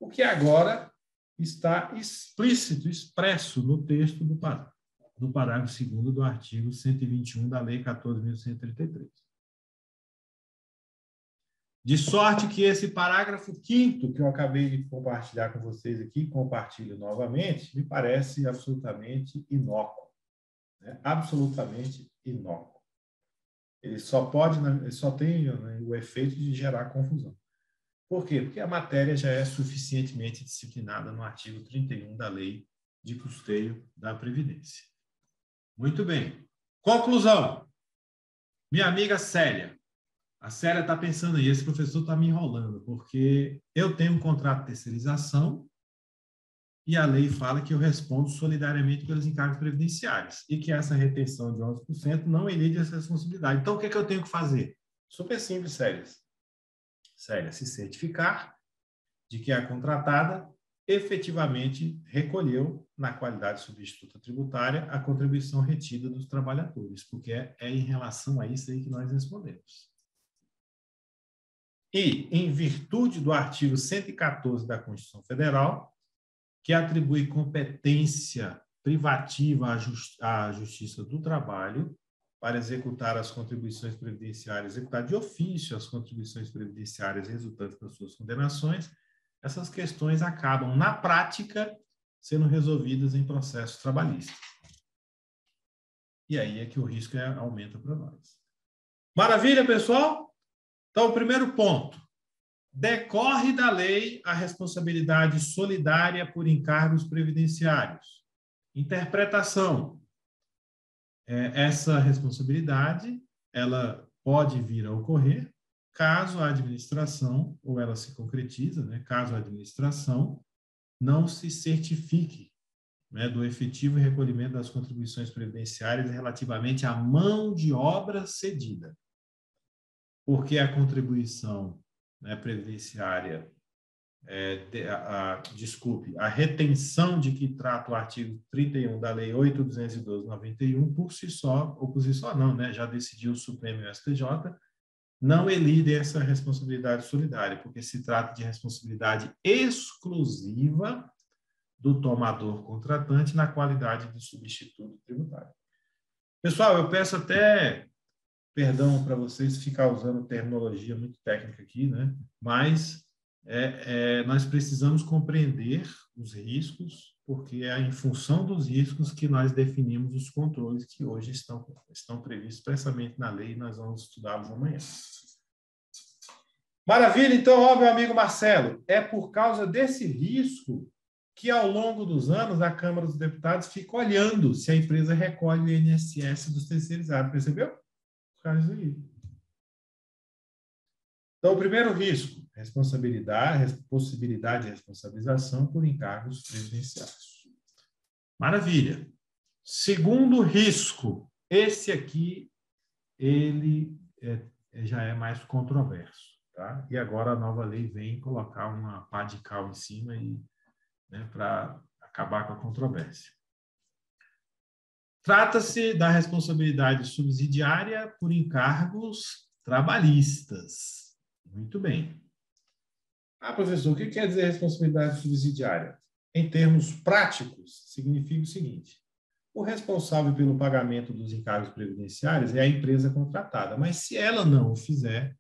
O que agora está explícito, expresso no texto do parágrafo 2º do artigo 121 da Lei 14.133. De sorte que esse parágrafo 5º, que eu acabei de compartilhar com vocês aqui, compartilho novamente, me parece absolutamente inócuo. Né? Absolutamente inócuo. Ele só tem, né, o efeito de gerar confusão. Por quê? Porque a matéria já é suficientemente disciplinada no artigo 31 da Lei de Custeio da Previdência. Muito bem. Conclusão. Minha amiga Célia. A Célia está pensando aí, esse professor está me enrolando, porque eu tenho um contrato de terceirização e a lei fala que eu respondo solidariamente pelos encargos previdenciários e que essa retenção de 11% não elide essa responsabilidade. Então, o que é que eu tenho que fazer? Super simples, Célia. Célia, se certificar de que a contratada efetivamente recolheu, na qualidade substituta tributária, a contribuição retida dos trabalhadores, porque é em relação a isso aí que nós respondemos. E, em virtude do artigo 114 da Constituição Federal, que atribui competência privativa à Justiça do Trabalho para executar as contribuições previdenciárias, executar de ofício as contribuições previdenciárias resultantes das suas condenações, essas questões acabam, na prática, sendo resolvidas em processos trabalhistas. E aí é que o risco aumenta para nós. Maravilha, pessoal? Então, o primeiro ponto. Decorre da lei a responsabilidade solidária por encargos previdenciários. Interpretação. Essa responsabilidade, ela pode vir a ocorrer caso a administração, ou ela se concretiza, né, caso a administração não se certifique, né, do efetivo recolhimento das contribuições previdenciárias relativamente à mão de obra cedida. Porque a contribuição, né, previdenciária, a retenção de que trata o artigo 31 da Lei 8.212/91, por si só, ou por si só não, né, já decidiu o Supremo e o STJ, não elide essa responsabilidade solidária, porque se trata de responsabilidade exclusiva do tomador contratante na qualidade de substituto tributário. Pessoal, eu peço até perdão para vocês ficar usando terminologia muito técnica aqui, né? Mas nós precisamos compreender os riscos, porque é em função dos riscos que nós definimos os controles que hoje estão previstos expressamente na lei e nós vamos estudá-los amanhã. Maravilha, então, ó, meu amigo Marcelo, é por causa desse risco que, ao longo dos anos, a Câmara dos Deputados fica olhando se a empresa recolhe o INSS dos terceirizados, percebeu? Por causa disso aí. Então, o primeiro risco, possibilidade de responsabilização por encargos previdenciários. Maravilha. Segundo risco, esse aqui, ele já é mais controverso. Tá? E agora a nova lei vem colocar uma pá de cal em cima para acabar com a controvérsia. Trata-se da responsabilidade subsidiária por encargos trabalhistas. Muito bem. Ah, professor, o que quer dizer responsabilidade subsidiária? Em termos práticos, significa o seguinte: o responsável pelo pagamento dos encargos previdenciários é a empresa contratada, mas se ela não o fizer,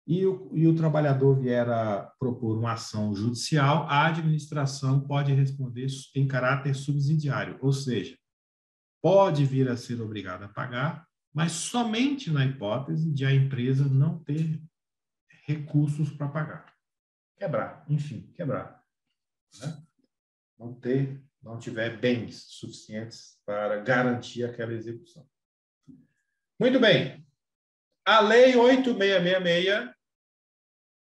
e o trabalhador vier a propor uma ação judicial, a administração pode responder em caráter subsidiário, ou seja, pode vir a ser obrigada a pagar, mas somente na hipótese de a empresa não ter recursos para pagar. Quebrar. Né? Não tiver bens suficientes para garantir aquela execução. Muito bem. A Lei 8666,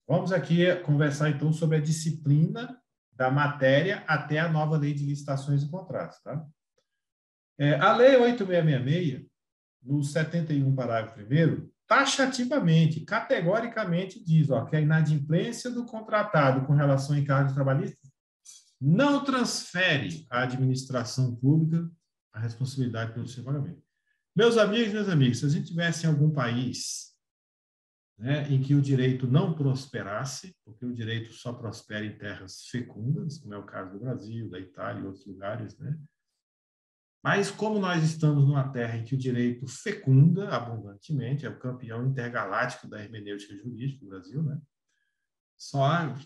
vamos aqui conversar, então, sobre a disciplina da matéria até a nova Lei de Licitações e Contratos. Tá? A Lei 8666, no 71, parágrafo 1º, taxativamente, categoricamente diz que a inadimplência do contratado com relação a encargos trabalhistas não transfere à administração pública a responsabilidade pelo seu pagamento. Meus amigos, se a gente tivesse em algum país, né, em que o direito não prosperasse, porque o direito só prospera em terras fecundas, como é o caso do Brasil, da Itália e outros lugares, né? Mas como nós estamos numa terra em que o direito fecunda abundantemente, é o campeão intergaláctico da hermenêutica jurídica do Brasil, né?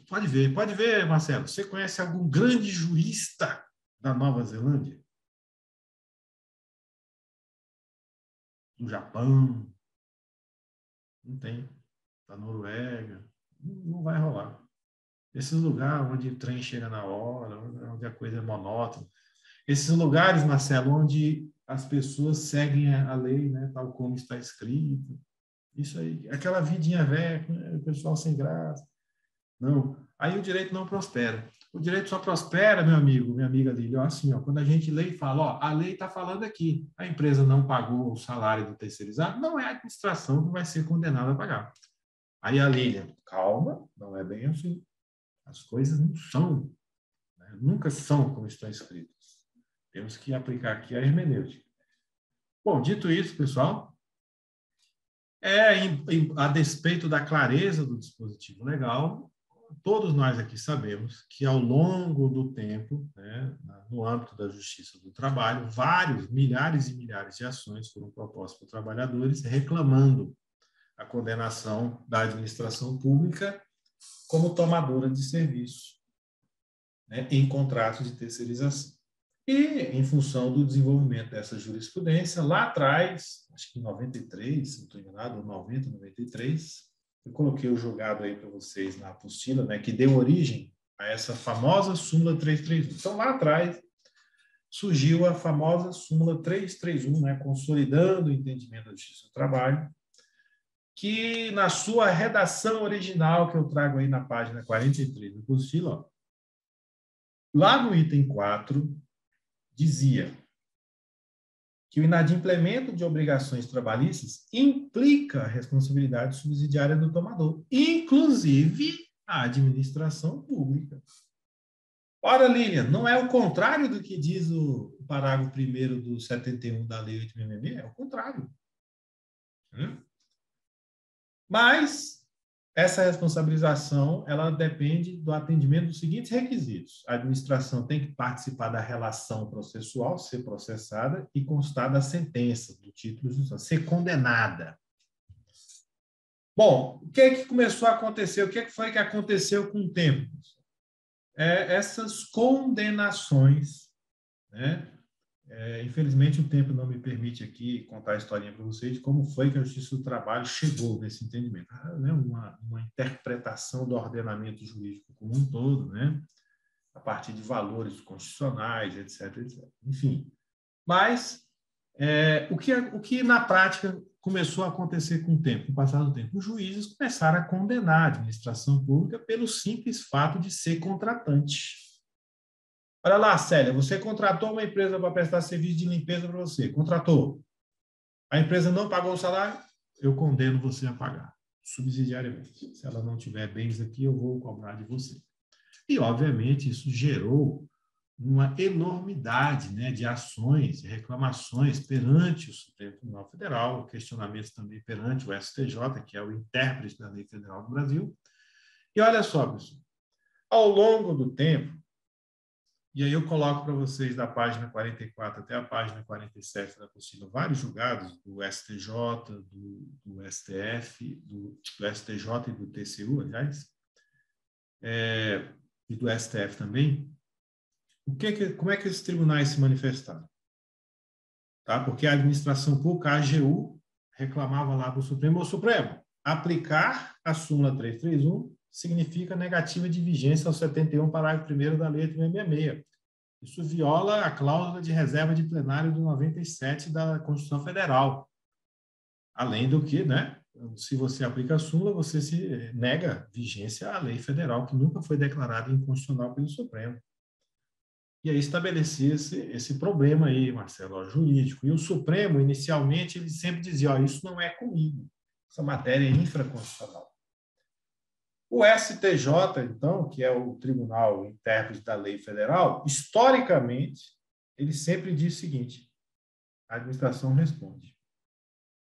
Pode ver, Marcelo, você conhece algum grande jurista da Nova Zelândia? Do Japão? Não tem. Da Noruega? Não vai rolar. Esses lugares onde o trem chega na hora, onde a coisa é monótona. Esses lugares, Marcelo, onde as pessoas seguem a lei, né, tal como está escrito. Isso aí, aquela vidinha velha, o pessoal sem graça. Não, aí o direito não prospera. O direito só prospera, meu amigo, minha amiga Lília, assim, quando a gente lê e fala, a lei está falando aqui, a empresa não pagou o salário do terceirizado, não é a administração que vai ser condenada a pagar. Aí a Lília, calma, não é bem assim. As coisas não são, né, nunca são como estão escritas. Temos que aplicar aqui a hermenêutica. Bom, dito isso, pessoal, a despeito da clareza do dispositivo legal, todos nós aqui sabemos que, ao longo do tempo, né, no âmbito da justiça do trabalho, milhares e milhares de ações foram propostas por trabalhadores reclamando a condenação da administração pública como tomadora de serviço, né, em contratos de terceirização. E, em função do desenvolvimento dessa jurisprudência, lá atrás, acho que em 93, se não estou enganado, 90, 93, eu coloquei o julgado aí para vocês na apostila, né, que deu origem a essa famosa súmula 331. Então, lá atrás, surgiu a famosa súmula 331, né, consolidando o entendimento da justiça do trabalho, que, na sua redação original, que eu trago aí na página 43 da apostila, lá no item 4, dizia que o inadimplemento de obrigações trabalhistas implica a responsabilidade subsidiária do tomador, inclusive a administração pública. Ora, Lilian, não é o contrário do que diz o parágrafo 1º do 71 da Lei 8.666? É o contrário. Mas essa responsabilização ela depende do atendimento dos seguintes requisitos. A administração tem que participar da relação processual, ser processada e constar da sentença, do título judicial, ser condenada. Bom, o que é que começou a acontecer? O que foi que aconteceu com o tempo? Essas condenações, né? Infelizmente, o tempo não me permite aqui contar a historinha para vocês de como foi que a Justiça do Trabalho chegou nesse entendimento. Né? Uma interpretação do ordenamento jurídico como um todo, né? A partir de valores constitucionais, etc, etc. Enfim, mas o que na prática começou a acontecer com o tempo, com o passar do tempo? Os juízes começaram a condenar a administração pública pelo simples fato de ser contratante. Olha lá, Célia, você contratou uma empresa para prestar serviço de limpeza para você. Contratou. A empresa não pagou o salário, eu condeno você a pagar, subsidiariamente. Se ela não tiver bens aqui, eu vou cobrar de você. E, obviamente, isso gerou uma enormidade, né, de ações, de reclamações perante o Supremo Tribunal Federal, questionamentos também perante o STJ, que é o intérprete da lei federal do Brasil. E olha só, pessoal, ao longo do tempo, e aí eu coloco para vocês da página 44 até a página 47 da apostila vários julgados do STJ, do STF, do STJ e do TCU, aliás, e do STF também. Como é que esses tribunais se manifestaram? Tá? Porque a administração pública, a AGU, reclamava lá para o Supremo, aplicar a súmula 331 significa negativa de vigência ao 71, parágrafo 1º da Lei 366. Isso viola a cláusula de reserva de plenário do 97 da Constituição Federal. Além do que, né, se você aplica a súmula, você se nega vigência à lei federal, que nunca foi declarada inconstitucional pelo Supremo. E aí estabelecia esse problema aí, Marcelo, jurídico. E o Supremo, inicialmente, ele sempre dizia, isso não é comigo, essa matéria é infraconstitucional. O STJ, então, que é o Tribunal Intérprete da Lei Federal, historicamente, ele sempre diz o seguinte, a administração responde.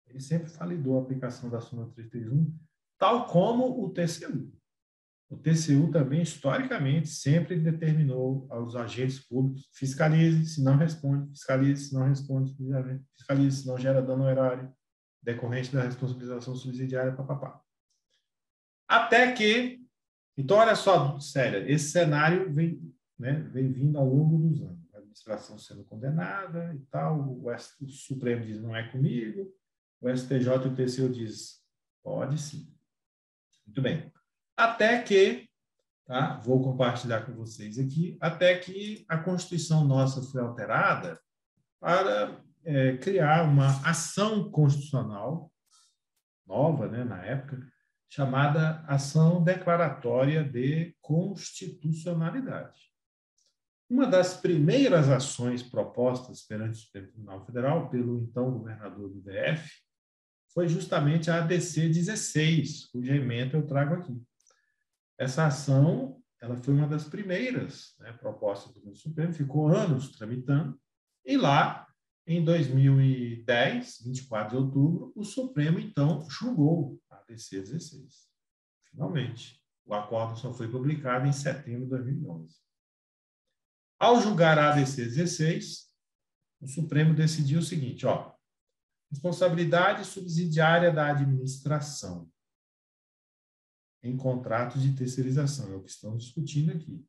Ele sempre validou a aplicação da súmula 331, tal como o TCU. O TCU também, historicamente, sempre determinou aos agentes públicos, fiscalize, se não responde, fiscalize, se não responde, fiscalize, se não gera dano ao erário, decorrente da responsabilização subsidiária, papapá. Até que, então, olha só, sério, esse cenário vem vindo ao longo dos anos. A administração sendo condenada e tal, o Supremo diz, não é comigo, o STJ e o TCU diz, pode sim. Muito bem. Até que, tá, vou compartilhar com vocês aqui, até que a Constituição nossa foi alterada para criar uma ação constitucional nova, né, na época, chamada Ação Declaratória de Constitucionalidade. Uma das primeiras ações propostas perante o Supremo Tribunal Federal pelo então governador do DF foi justamente a ADC 16, cuja ementa eu trago aqui. Essa ação, ela foi uma das primeiras, né, propostas do Supremo, ficou anos tramitando, e lá, em 2010, 24 de outubro, o Supremo, então, julgou a ADC 16. Finalmente. O acordo só foi publicado em setembro de 2011. Ao julgar a ADC 16, o Supremo decidiu o seguinte, responsabilidade subsidiária da administração em contratos de terceirização, é o que estamos discutindo aqui.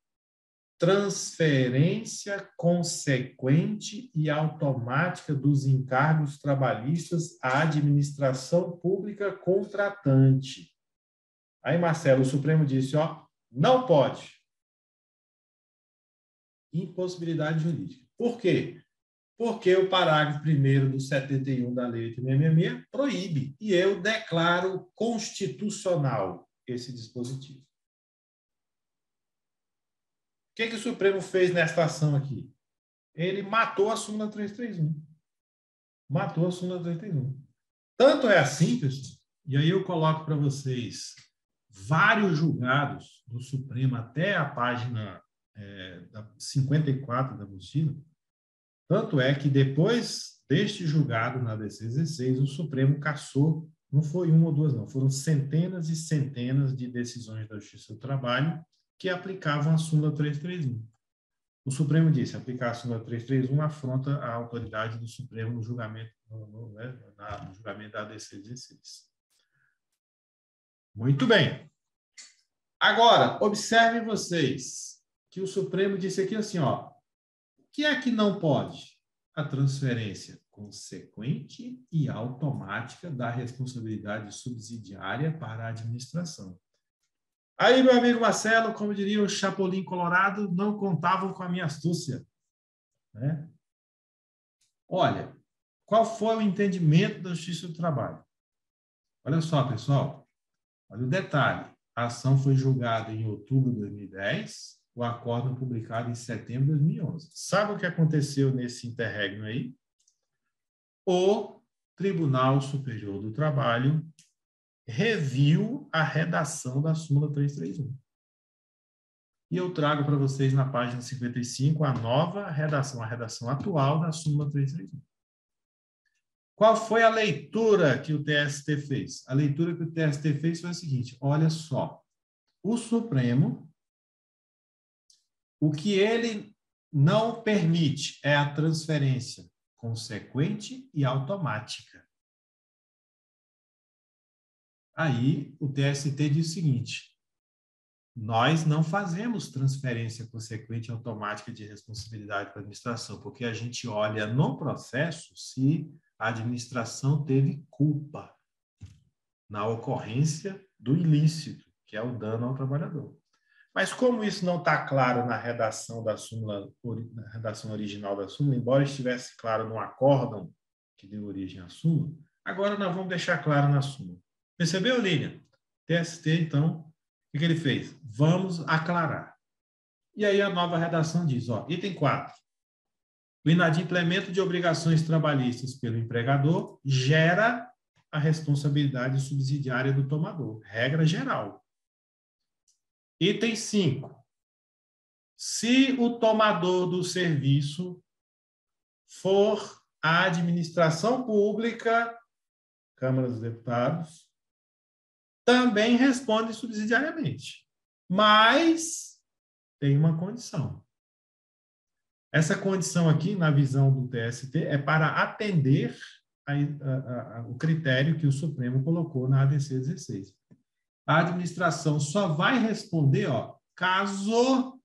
Transferência consequente e automática dos encargos trabalhistas à administração pública contratante. Aí, Marcelo, o Supremo disse, não pode. Impossibilidade jurídica. Por quê? Porque o parágrafo 1º do 71 da Lei 866 proíbe, e eu declaro constitucional esse dispositivo. O que o Supremo fez nesta ação aqui? Ele matou a súmula 331. Matou a súmula 331. Tanto é assim, pessoal, e aí eu coloco para vocês vários julgados do Supremo até a página 54 da apostila. Tanto é que depois deste julgado na ADC 16, o Supremo cassou não foi uma ou duas, não, foram centenas e centenas de decisões da Justiça do Trabalho que aplicavam a súmula 331. O Supremo disse, aplicar a súmula 331 afronta a autoridade do Supremo no julgamento, no julgamento da ADC 16. Muito bem. Agora, observem vocês que o Supremo disse aqui assim, ó, o que é que não pode? A transferência consequente e automática da responsabilidade subsidiária para a administração. Aí, meu amigo Marcelo, como diria o Chapolin Colorado, não contavam com a minha astúcia. Né? Olha, qual foi o entendimento da Justiça do Trabalho? Olha só, pessoal, olha o detalhe. A ação foi julgada em outubro de 2010, o acórdão publicado em setembro de 2011. Sabe o que aconteceu nesse interregno aí? O Tribunal Superior do Trabalho reviu a redação da súmula 331. E eu trago para vocês na página 55 a nova redação, a redação atual da súmula 331. Qual foi a leitura que o TST fez? A leitura que o TST fez foi a seguinte, olha só, o Supremo, o que ele não permite é a transferência consequente e automática. Aí o TST diz o seguinte, nós não fazemos transferência consequente e automática de responsabilidade para a administração, porque a gente olha no processo se a administração teve culpa na ocorrência do ilícito, que é o dano ao trabalhador. Mas como isso não está claro na redação da súmula, na redação original da súmula, embora estivesse claro no acórdão que deu origem à súmula, agora nós vamos deixar claro na súmula. Percebeu, Lilian? TST, então, o que ele fez? Vamos aclarar. E aí a nova redação diz, ó, item 4. O inadimplemento de obrigações trabalhistas pelo empregador gera a responsabilidade subsidiária do tomador. Regra geral. Item 5. Se o tomador do serviço for a administração pública, Câmara dos Deputados, também responde subsidiariamente. Mas tem uma condição. Essa condição aqui, na visão do TST, é para atender o critério que o Supremo colocou na ADC 16. A administração só vai responder, ó, caso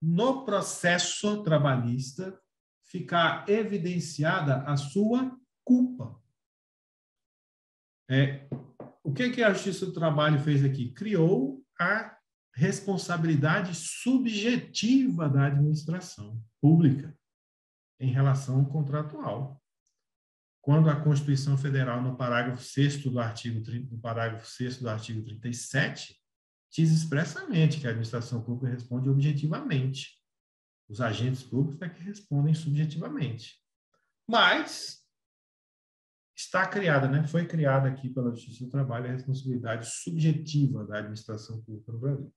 no processo trabalhista ficar evidenciada a sua culpa. O que a Justiça do Trabalho fez aqui? Criou a responsabilidade subjetiva da administração pública em relação contratual. Quando a Constituição Federal, no parágrafo 6º do artigo 37, diz expressamente que a administração pública responde objetivamente. Os agentes públicos é que respondem subjetivamente. Mas está criada, né? Foi criada aqui pela Justiça do Trabalho a responsabilidade subjetiva da administração pública no Brasil.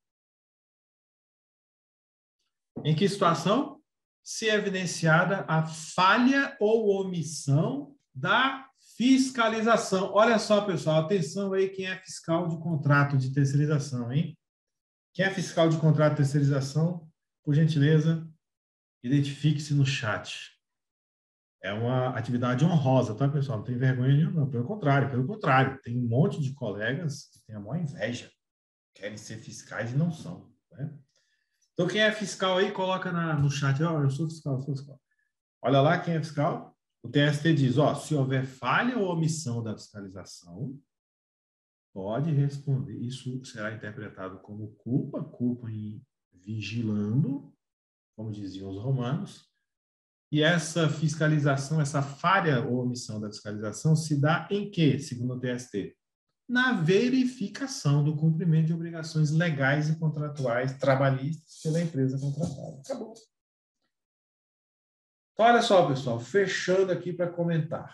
Em que situação? Se evidenciada a falha ou omissão da fiscalização. Olha só, pessoal, atenção aí quem é fiscal de contrato de terceirização, hein? Quem é fiscal de contrato de terceirização, por gentileza, identifique-se no chat. É uma atividade honrosa, tá, pessoal? Não tem vergonha nenhuma, não. Pelo contrário. Tem um monte de colegas que têm a maior inveja, querem ser fiscais e não são, né? Então, quem é fiscal aí, coloca no chat, ó, eu sou fiscal. Olha lá quem é fiscal. O TST diz, ó, se houver falha ou omissão da fiscalização, pode responder. Isso será interpretado como culpa em vigilando, como diziam os romanos. E essa fiscalização, essa falha ou omissão da fiscalização se dá em quê, segundo o TST? Na verificação do cumprimento de obrigações legais e contratuais trabalhistas pela empresa contratada. Acabou. Então, olha só, pessoal, fechando aqui para comentar.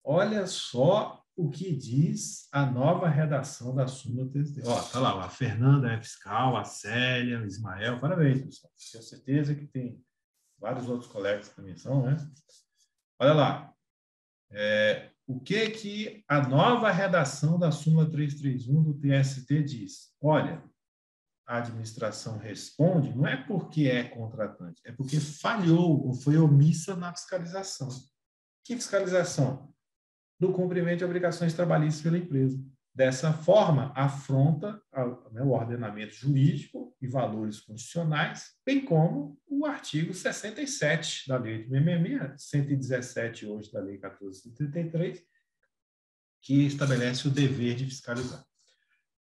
Olha só o que diz a nova redação da súmula TST. Ó, tá lá, a Fernanda é fiscal, a Célia, o Ismael, parabéns, pessoal. Tenho certeza que tem vários outros colegas que também são, né? Olha lá. o que a nova redação da súmula 331 do TST diz? Olha, a administração responde não é porque é contratante, é porque falhou ou foi omissa na fiscalização. Que fiscalização? Do cumprimento de obrigações trabalhistas pela empresa. Dessa forma, afronta o ordenamento jurídico e valores constitucionais, bem como o artigo 67 da Lei de 666, 117 hoje da Lei 1433, que estabelece o dever de fiscalizar.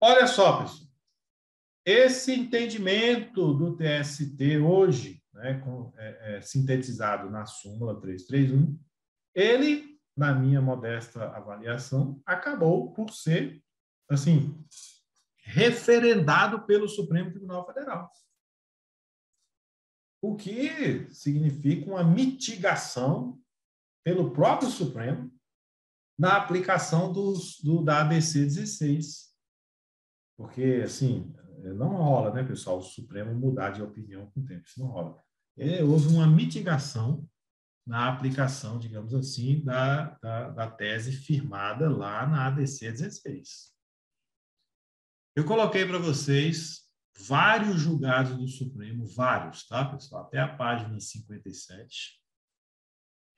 Olha só, pessoal, esse entendimento do TST hoje, né, sintetizado na súmula 331, ele, na minha modesta avaliação, acabou por ser, assim, referendado pelo Supremo Tribunal Federal. O que significa uma mitigação pelo próprio Supremo na aplicação da ABC 16. Porque, assim, não rola, né, pessoal, o Supremo mudar de opinião com o tempo, isso não rola. Houve uma mitigação na aplicação, digamos assim, da tese firmada lá na ADC 16. Eu coloquei para vocês vários julgados do Supremo, vários, tá, pessoal? Até a página 57.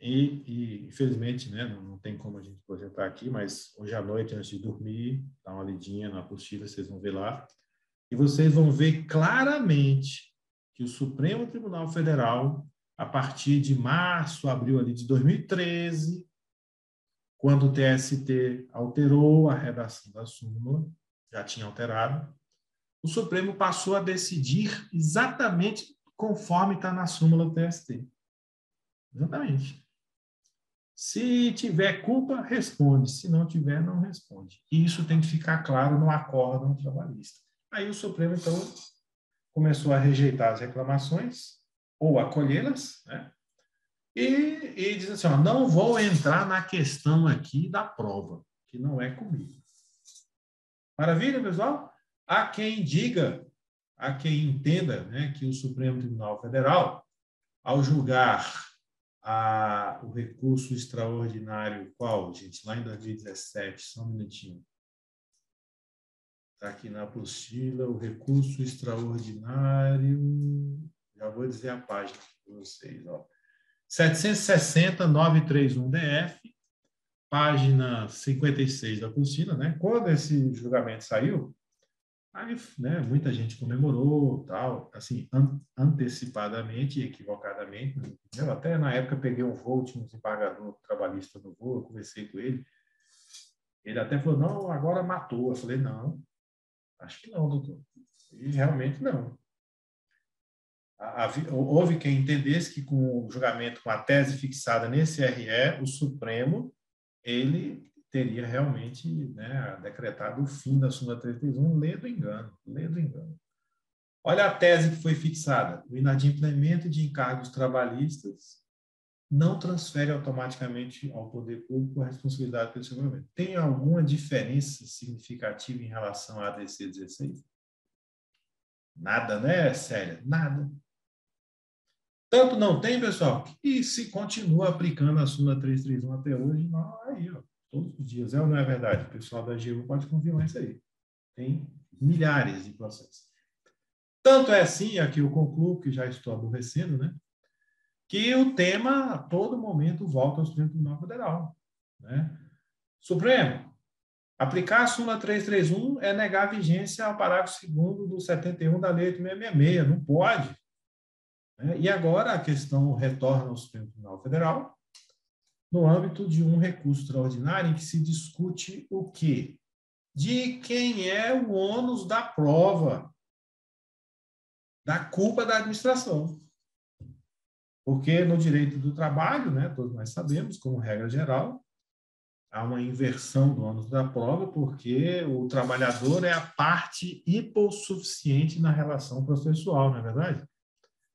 E infelizmente, né, não tem como a gente projetar aqui, mas hoje à noite, antes de dormir, dá uma lidinha na apostila, vocês vão ver lá. E vocês vão ver claramente que o Supremo Tribunal Federal, a partir de março, abril ali de 2013, quando o TST alterou a redação da súmula, já tinha alterado, o Supremo passou a decidir exatamente conforme está na súmula do TST. Exatamente. Se tiver culpa, responde. Se não tiver, não responde. E isso tem que ficar claro no acórdão trabalhista. Aí o Supremo, então, começou a rejeitar as reclamações, ou acolhê-las, né? E diz assim, ó, não vou entrar na questão aqui da prova, que não é comigo. Maravilha, pessoal? Há quem diga, há quem entenda, né, que o Supremo Tribunal Federal, ao julgar o recurso extraordinário, qual, gente? Lá em 2017, só um minutinho. Está aqui na apostila, o recurso extraordinário, já vou dizer a página para vocês, ó. 760.931-DF, página 56 da apostila, né? Quando esse julgamento saiu, aí, né, muita gente comemorou, tal, assim, antecipadamente e equivocadamente. Eu até, na época, peguei um voo, tinha um desembargador trabalhista no voo, eu conversei com ele. Ele até falou, não, agora matou. Eu falei, não, acho que não, doutor. E realmente não. Houve quem entendesse que com o julgamento, com a tese fixada nesse RE, o Supremo, ele teria realmente, né, decretado o fim da súmula 331, lê do engano. Olha a tese que foi fixada. O inadimplemento de encargos trabalhistas não transfere automaticamente ao poder público a responsabilidade pelo seu governamento. Tem alguma diferença significativa em relação à ADC 16? Nada, né, Célia? Nada. Tanto não tem, pessoal, que se continua aplicando a súmula 331 até hoje, não, aí, ó, todos os dias. É ou não é verdade? O pessoal da AGU pode confirmar isso aí. Tem milhares de processos. Tanto é assim, aqui eu concluo, que já estou aborrecendo, né, que o tema, a todo momento, volta ao Supremo Tribunal Federal. Né? Supremo, aplicar a súmula 331 é negar a vigência ao parágrafo 2º do 71 da Lei 8.666. Não pode. E agora a questão retorna ao Supremo Tribunal Federal no âmbito de um recurso extraordinário em que se discute o quê? De quem é o ônus da prova, da culpa da administração. Porque no direito do trabalho, né, todos nós sabemos, como regra geral, há uma inversão do ônus da prova porque o trabalhador é a parte hipossuficiente na relação processual, não é verdade?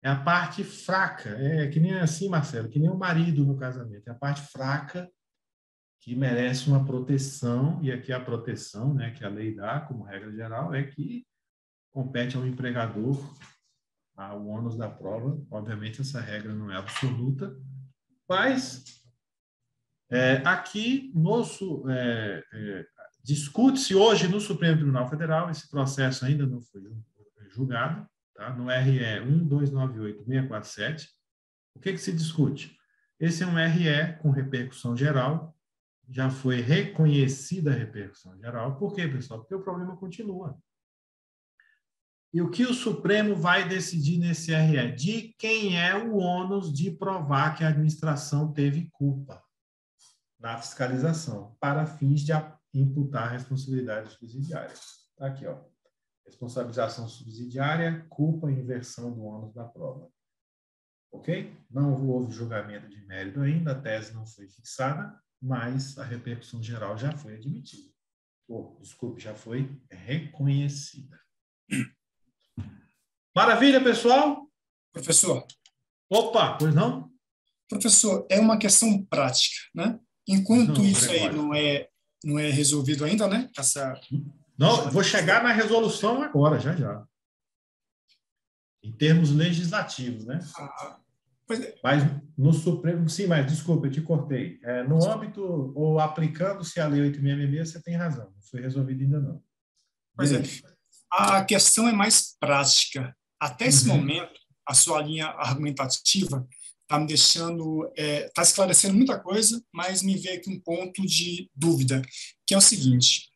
É a parte fraca, é que nem assim, Marcelo, que nem o marido no casamento, é a parte fraca que merece uma proteção, e aqui a proteção, né, que a lei dá, como regra geral, é que compete ao empregador o ônus da prova. Obviamente, essa regra não é absoluta, mas Aqui, discute-se hoje no Supremo Tribunal Federal, esse processo ainda não foi julgado, tá? No RE 1298647. O que se discute? Esse é um RE com repercussão geral, já foi reconhecida a repercussão geral. Por quê, pessoal? Porque o problema continua. E o que o Supremo vai decidir nesse RE? De quem é o ônus de provar que a administração teve culpa na fiscalização, para fins de imputar responsabilidade subsidiária. Está aqui, ó. Responsabilização subsidiária, culpa e inversão do ônus da prova. Ok? Não houve julgamento de mérito ainda, a tese não foi fixada, mas a repercussão geral já foi admitida. Já foi reconhecida. Maravilha, pessoal? Professor. Opa, pois não? Professor, é uma questão prática, né? Enquanto isso aí não é resolvido ainda, né? Não, vou chegar na resolução agora, já. Em termos legislativos, né? Mas no Supremo, sim, mas desculpa, eu te cortei. No âmbito, ou aplicando-se a Lei 8.666, você tem razão, não foi resolvido ainda não. Pois é. A questão é mais prática. Até esse momento, a sua linha argumentativa está me deixando, está esclarecendo muita coisa, mas me veio aqui um ponto de dúvida, que é o seguinte: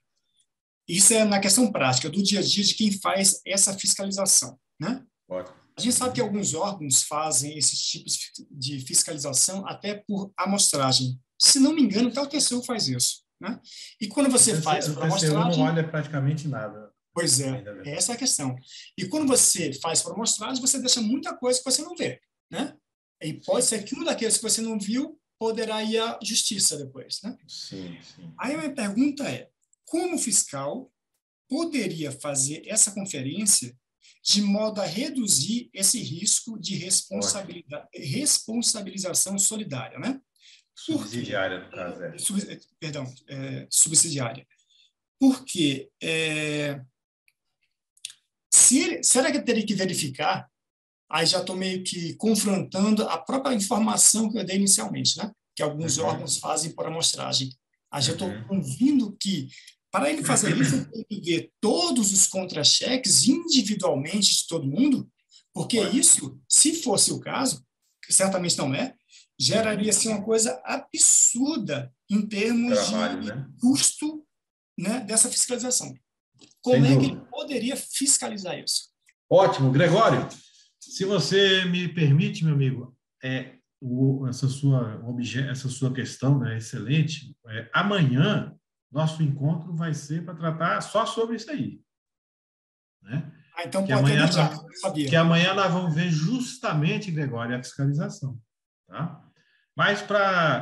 isso é na questão prática, do dia a dia de quem faz essa fiscalização, né? A gente sabe que alguns órgãos fazem esses tipos de fiscalização até por amostragem. Se não me engano, até o TCU faz isso, né? E quando você faz por amostragem... O TCU não olha praticamente nada. Pois é, essa é a questão. E quando você faz por amostragem, você deixa muita coisa que você não vê, né? E pode ser que um daqueles que você não viu poderá ir à justiça depois, né? Sim. Aí a minha pergunta é, como o fiscal poderia fazer essa conferência de modo a reduzir esse risco de responsabilização solidária, né? Subsidiária, no caso. Subsidiária. Porque será que eu teria que verificar? Aí já estou meio que confrontando a própria informação que eu dei inicialmente, né? Que alguns órgãos fazem por amostragem. Aí já estou convindo que, para ele fazer isso, ele tem que ver todos os contra-cheques individualmente de todo mundo, porque isso, se fosse o caso, que certamente não é, geraria assim, uma coisa absurda em termos de custo, né, dessa fiscalização. Como é que ele poderia fiscalizar isso? Ótimo. Gregório, se você me permite, meu amigo, essa sua questão, né, excelente. Amanhã, nosso encontro vai ser para tratar só sobre isso aí. Né? Então, que amanhã nós vamos ver justamente, Gregório, a fiscalização. Tá? Mas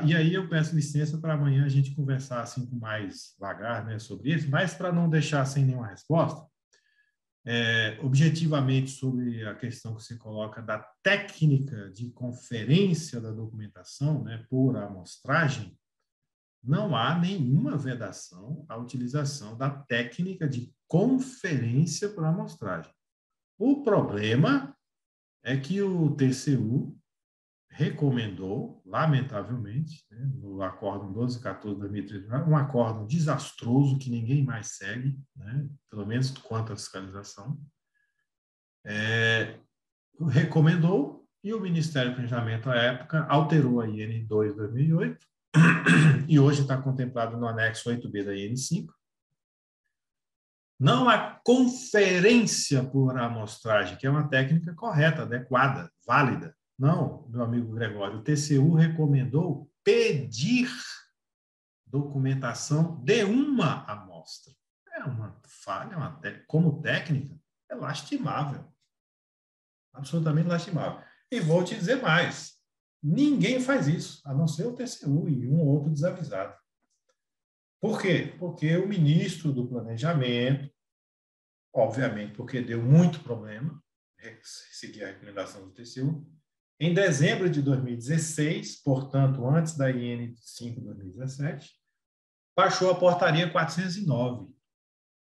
e aí eu peço licença para amanhã a gente conversar assim com mais vagar, né, sobre isso, mas para não deixar sem nenhuma resposta, objetivamente sobre a questão que você coloca da técnica de conferência da documentação, né, por amostragem, não há nenhuma vedação à utilização da técnica de conferência por amostragem. O problema é que o TCU recomendou, lamentavelmente, né, no acórdão 1214 de 2013, um acórdão desastroso que ninguém mais segue, né, pelo menos quanto à fiscalização, recomendou, e o Ministério do Planejamento, à época, alterou a IN 2 de 2008, e hoje está contemplado no anexo 8B da IN 5. Não há conferência por amostragem, que é uma técnica correta, adequada, válida. Não, meu amigo Gregório, o TCU recomendou pedir documentação de uma amostra. É uma falha, como técnica, é lastimável. Absolutamente lastimável. E vou te dizer mais, ninguém faz isso, a não ser o TCU e um ou outro desavisado. Por quê? Porque o ministro do Planejamento, obviamente porque deu muito problema, seguir a recomendação do TCU, em dezembro de 2016, portanto, antes da IN 5 de 2017, baixou a portaria 409,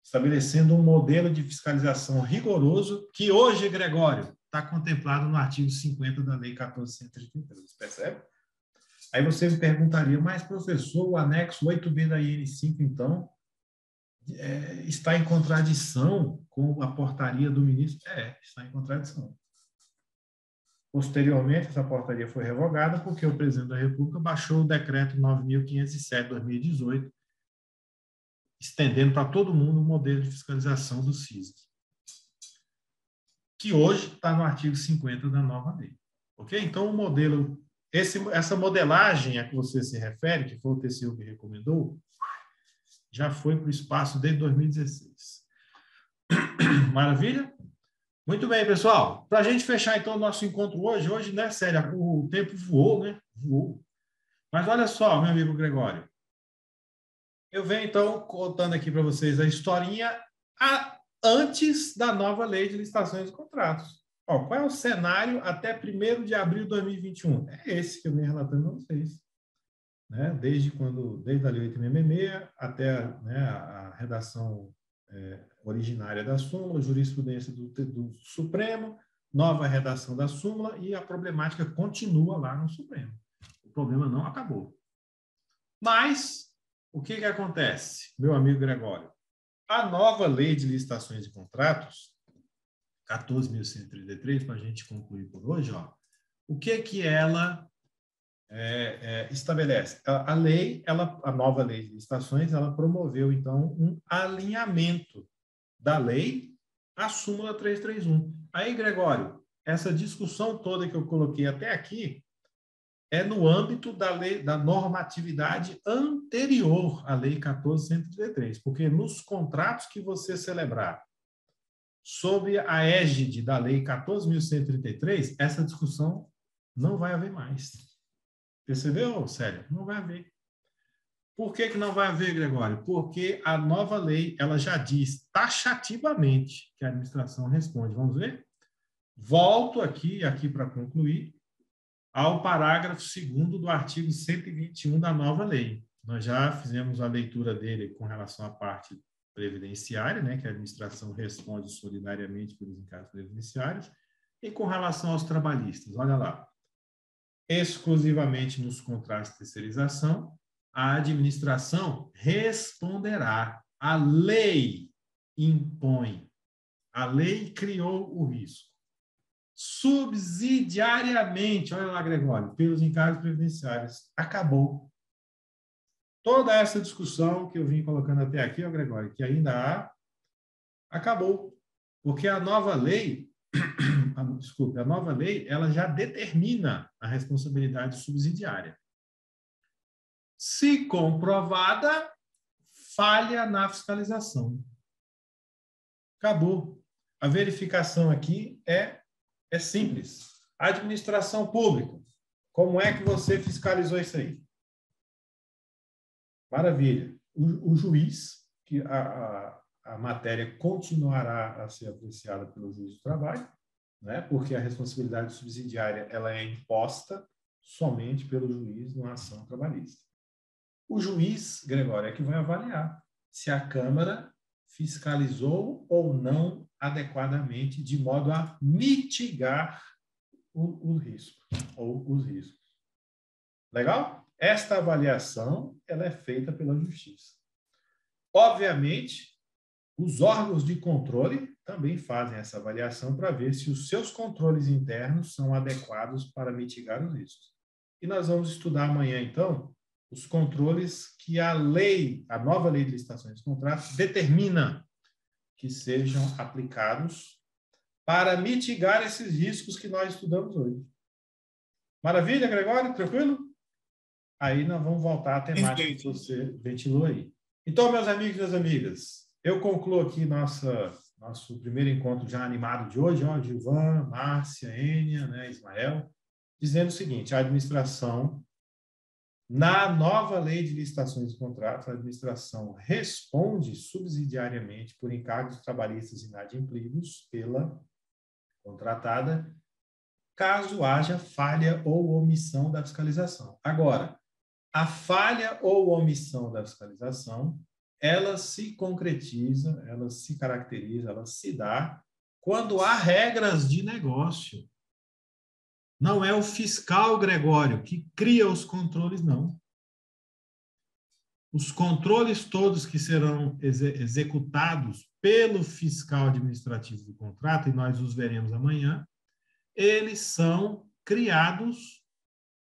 estabelecendo um modelo de fiscalização rigoroso que hoje, Gregório, está contemplado no artigo 50 da Lei 14.133, percebe? Aí você me perguntaria, mas, professor, o anexo 8B da IN5, então, está em contradição com a portaria do ministro? Está em contradição. Posteriormente, essa portaria foi revogada porque o presidente da República baixou o decreto 9.507 de 2018, estendendo para todo mundo o modelo de fiscalização do CISA, que hoje está no artigo 50 da nova lei. Ok? Então, o modelo, essa modelagem a que você se refere, que foi o TCU que recomendou, já foi para o espaço desde 2016. Maravilha? Muito bem, pessoal. Para a gente fechar, então, o nosso encontro hoje, né, sério, o tempo voou, né? Voou. Mas olha só, meu amigo Gregório. Eu venho, então, contando aqui para vocês a historinha antes da nova lei de licitações e contratos. Ó, qual é o cenário até 1º de abril de 2021? É esse que eu venho relatando para vocês. Né? Desde a Lei 866 até a redação originária da súmula, jurisprudência do Supremo, nova redação da súmula e a problemática continua lá no Supremo. O problema não acabou. Mas, o que acontece, meu amigo Gregório? A nova lei de licitações e contratos, 14.133, para a gente concluir por hoje, ó, o que ela estabelece? A lei, a nova lei de licitações, ela promoveu, então, um alinhamento da lei à súmula 331. Aí, Gregório, essa discussão toda que eu coloquei até aqui é no âmbito da lei, da normatividade anterior à lei 14.133, porque nos contratos que você celebrar sob a égide da lei 14.133, essa discussão não vai haver mais. Percebeu, Célia? Não vai haver. Por que não vai haver, Gregório? Porque a nova lei, ela já diz taxativamente que a administração responde. Vamos ver? Volto aqui para concluir, ao parágrafo 2º do artigo 121 da nova lei. Nós já fizemos a leitura dele com relação à parte previdenciária, né, que a administração responde solidariamente pelos encargos previdenciários, e com relação aos trabalhistas. Olha lá. Exclusivamente nos contratos de terceirização, a administração responderá. A lei impõe. A lei criou o risco. Subsidiariamente, olha lá, Gregório, pelos encargos previdenciários. Acabou. Toda essa discussão que eu vim colocando até aqui, ó, Gregório, que ainda há, acabou. Porque a nova lei, a nova lei, ela já determina a responsabilidade subsidiária. Se comprovada, falha na fiscalização. Acabou. A verificação aqui é simples. Administração pública. Como é que você fiscalizou isso aí? Maravilha. O juiz, que a matéria continuará a ser apreciada pelo juiz do trabalho, né? Porque a responsabilidade subsidiária ela é imposta somente pelo juiz numa ação trabalhista. O juiz, Gregório, é que vai avaliar se a Câmara fiscalizou ou não adequadamente, de modo a mitigar o risco, ou os riscos. Legal? Esta avaliação ela é feita pela Justiça. Obviamente, os órgãos de controle também fazem essa avaliação para ver se os seus controles internos são adequados para mitigar os riscos. E nós vamos estudar amanhã, então, os controles que a nova lei de licitações e contratos determina que sejam aplicados para mitigar esses riscos que nós estudamos hoje. Maravilha, Gregório? Tranquilo? Aí nós vamos voltar à temática que você ventilou aí. Então, meus amigos e minhas amigas, eu concluo aqui nosso primeiro encontro já animado de hoje, ó, Gilvan, Márcia, Ênia, né, Ismael, dizendo o seguinte: a administração, na nova lei de licitações e contratos, a administração responde subsidiariamente por encargos trabalhistas inadimplidos pela contratada, caso haja falha ou omissão da fiscalização. Agora, a falha ou omissão da fiscalização, ela se concretiza, ela se caracteriza, ela se dá quando há regras de negócio. Não é o fiscal, Gregório, que cria os controles, não. Os controles todos que serão executados pelo fiscal administrativo do contrato, e nós os veremos amanhã, eles são criados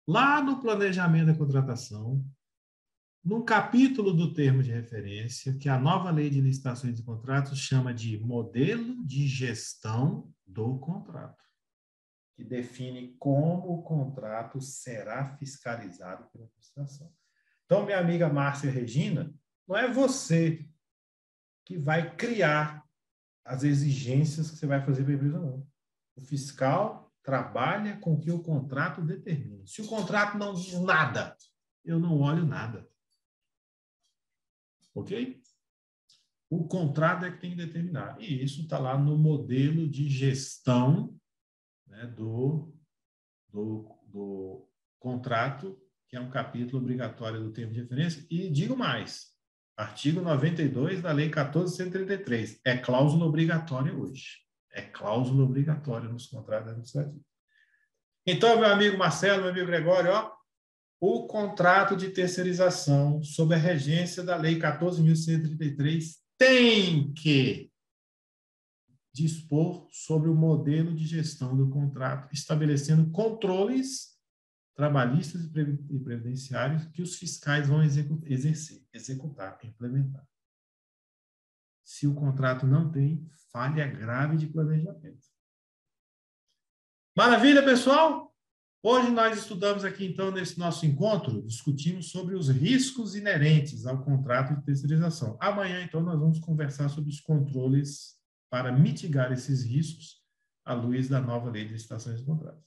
lá no planejamento da contratação, num capítulo do termo de referência, que a nova lei de licitações e contratos chama de modelo de gestão do contrato, que define como o contrato será fiscalizado pela administração. Então, minha amiga Márcia Regina, não é você que vai criar as exigências que você vai fazer para a empresa, não. O fiscal trabalha com o que o contrato determina. Se o contrato não diz nada, eu não olho nada. Ok? O contrato é que tem que determinar. E isso está lá no modelo de gestão, né, do contrato, que é um capítulo obrigatório do termo de referência. E digo mais, artigo 92 da Lei 14.133, é cláusula obrigatória hoje. É cláusula obrigatória nos contratos administrativos. Então, meu amigo Marcelo, meu amigo Gregório, ó, o contrato de terceirização, sob a regência da Lei 14.133, tem que dispor sobre o modelo de gestão do contrato, estabelecendo controles trabalhistas e previdenciários que os fiscais vão executar, implementar. Se o contrato não tem, falha grave de planejamento. Maravilha, pessoal? Hoje nós estudamos aqui, então, nesse nosso encontro, discutimos sobre os riscos inerentes ao contrato de terceirização. Amanhã, então, nós vamos conversar sobre os controles para mitigar esses riscos à luz da nova lei de licitações e contratos.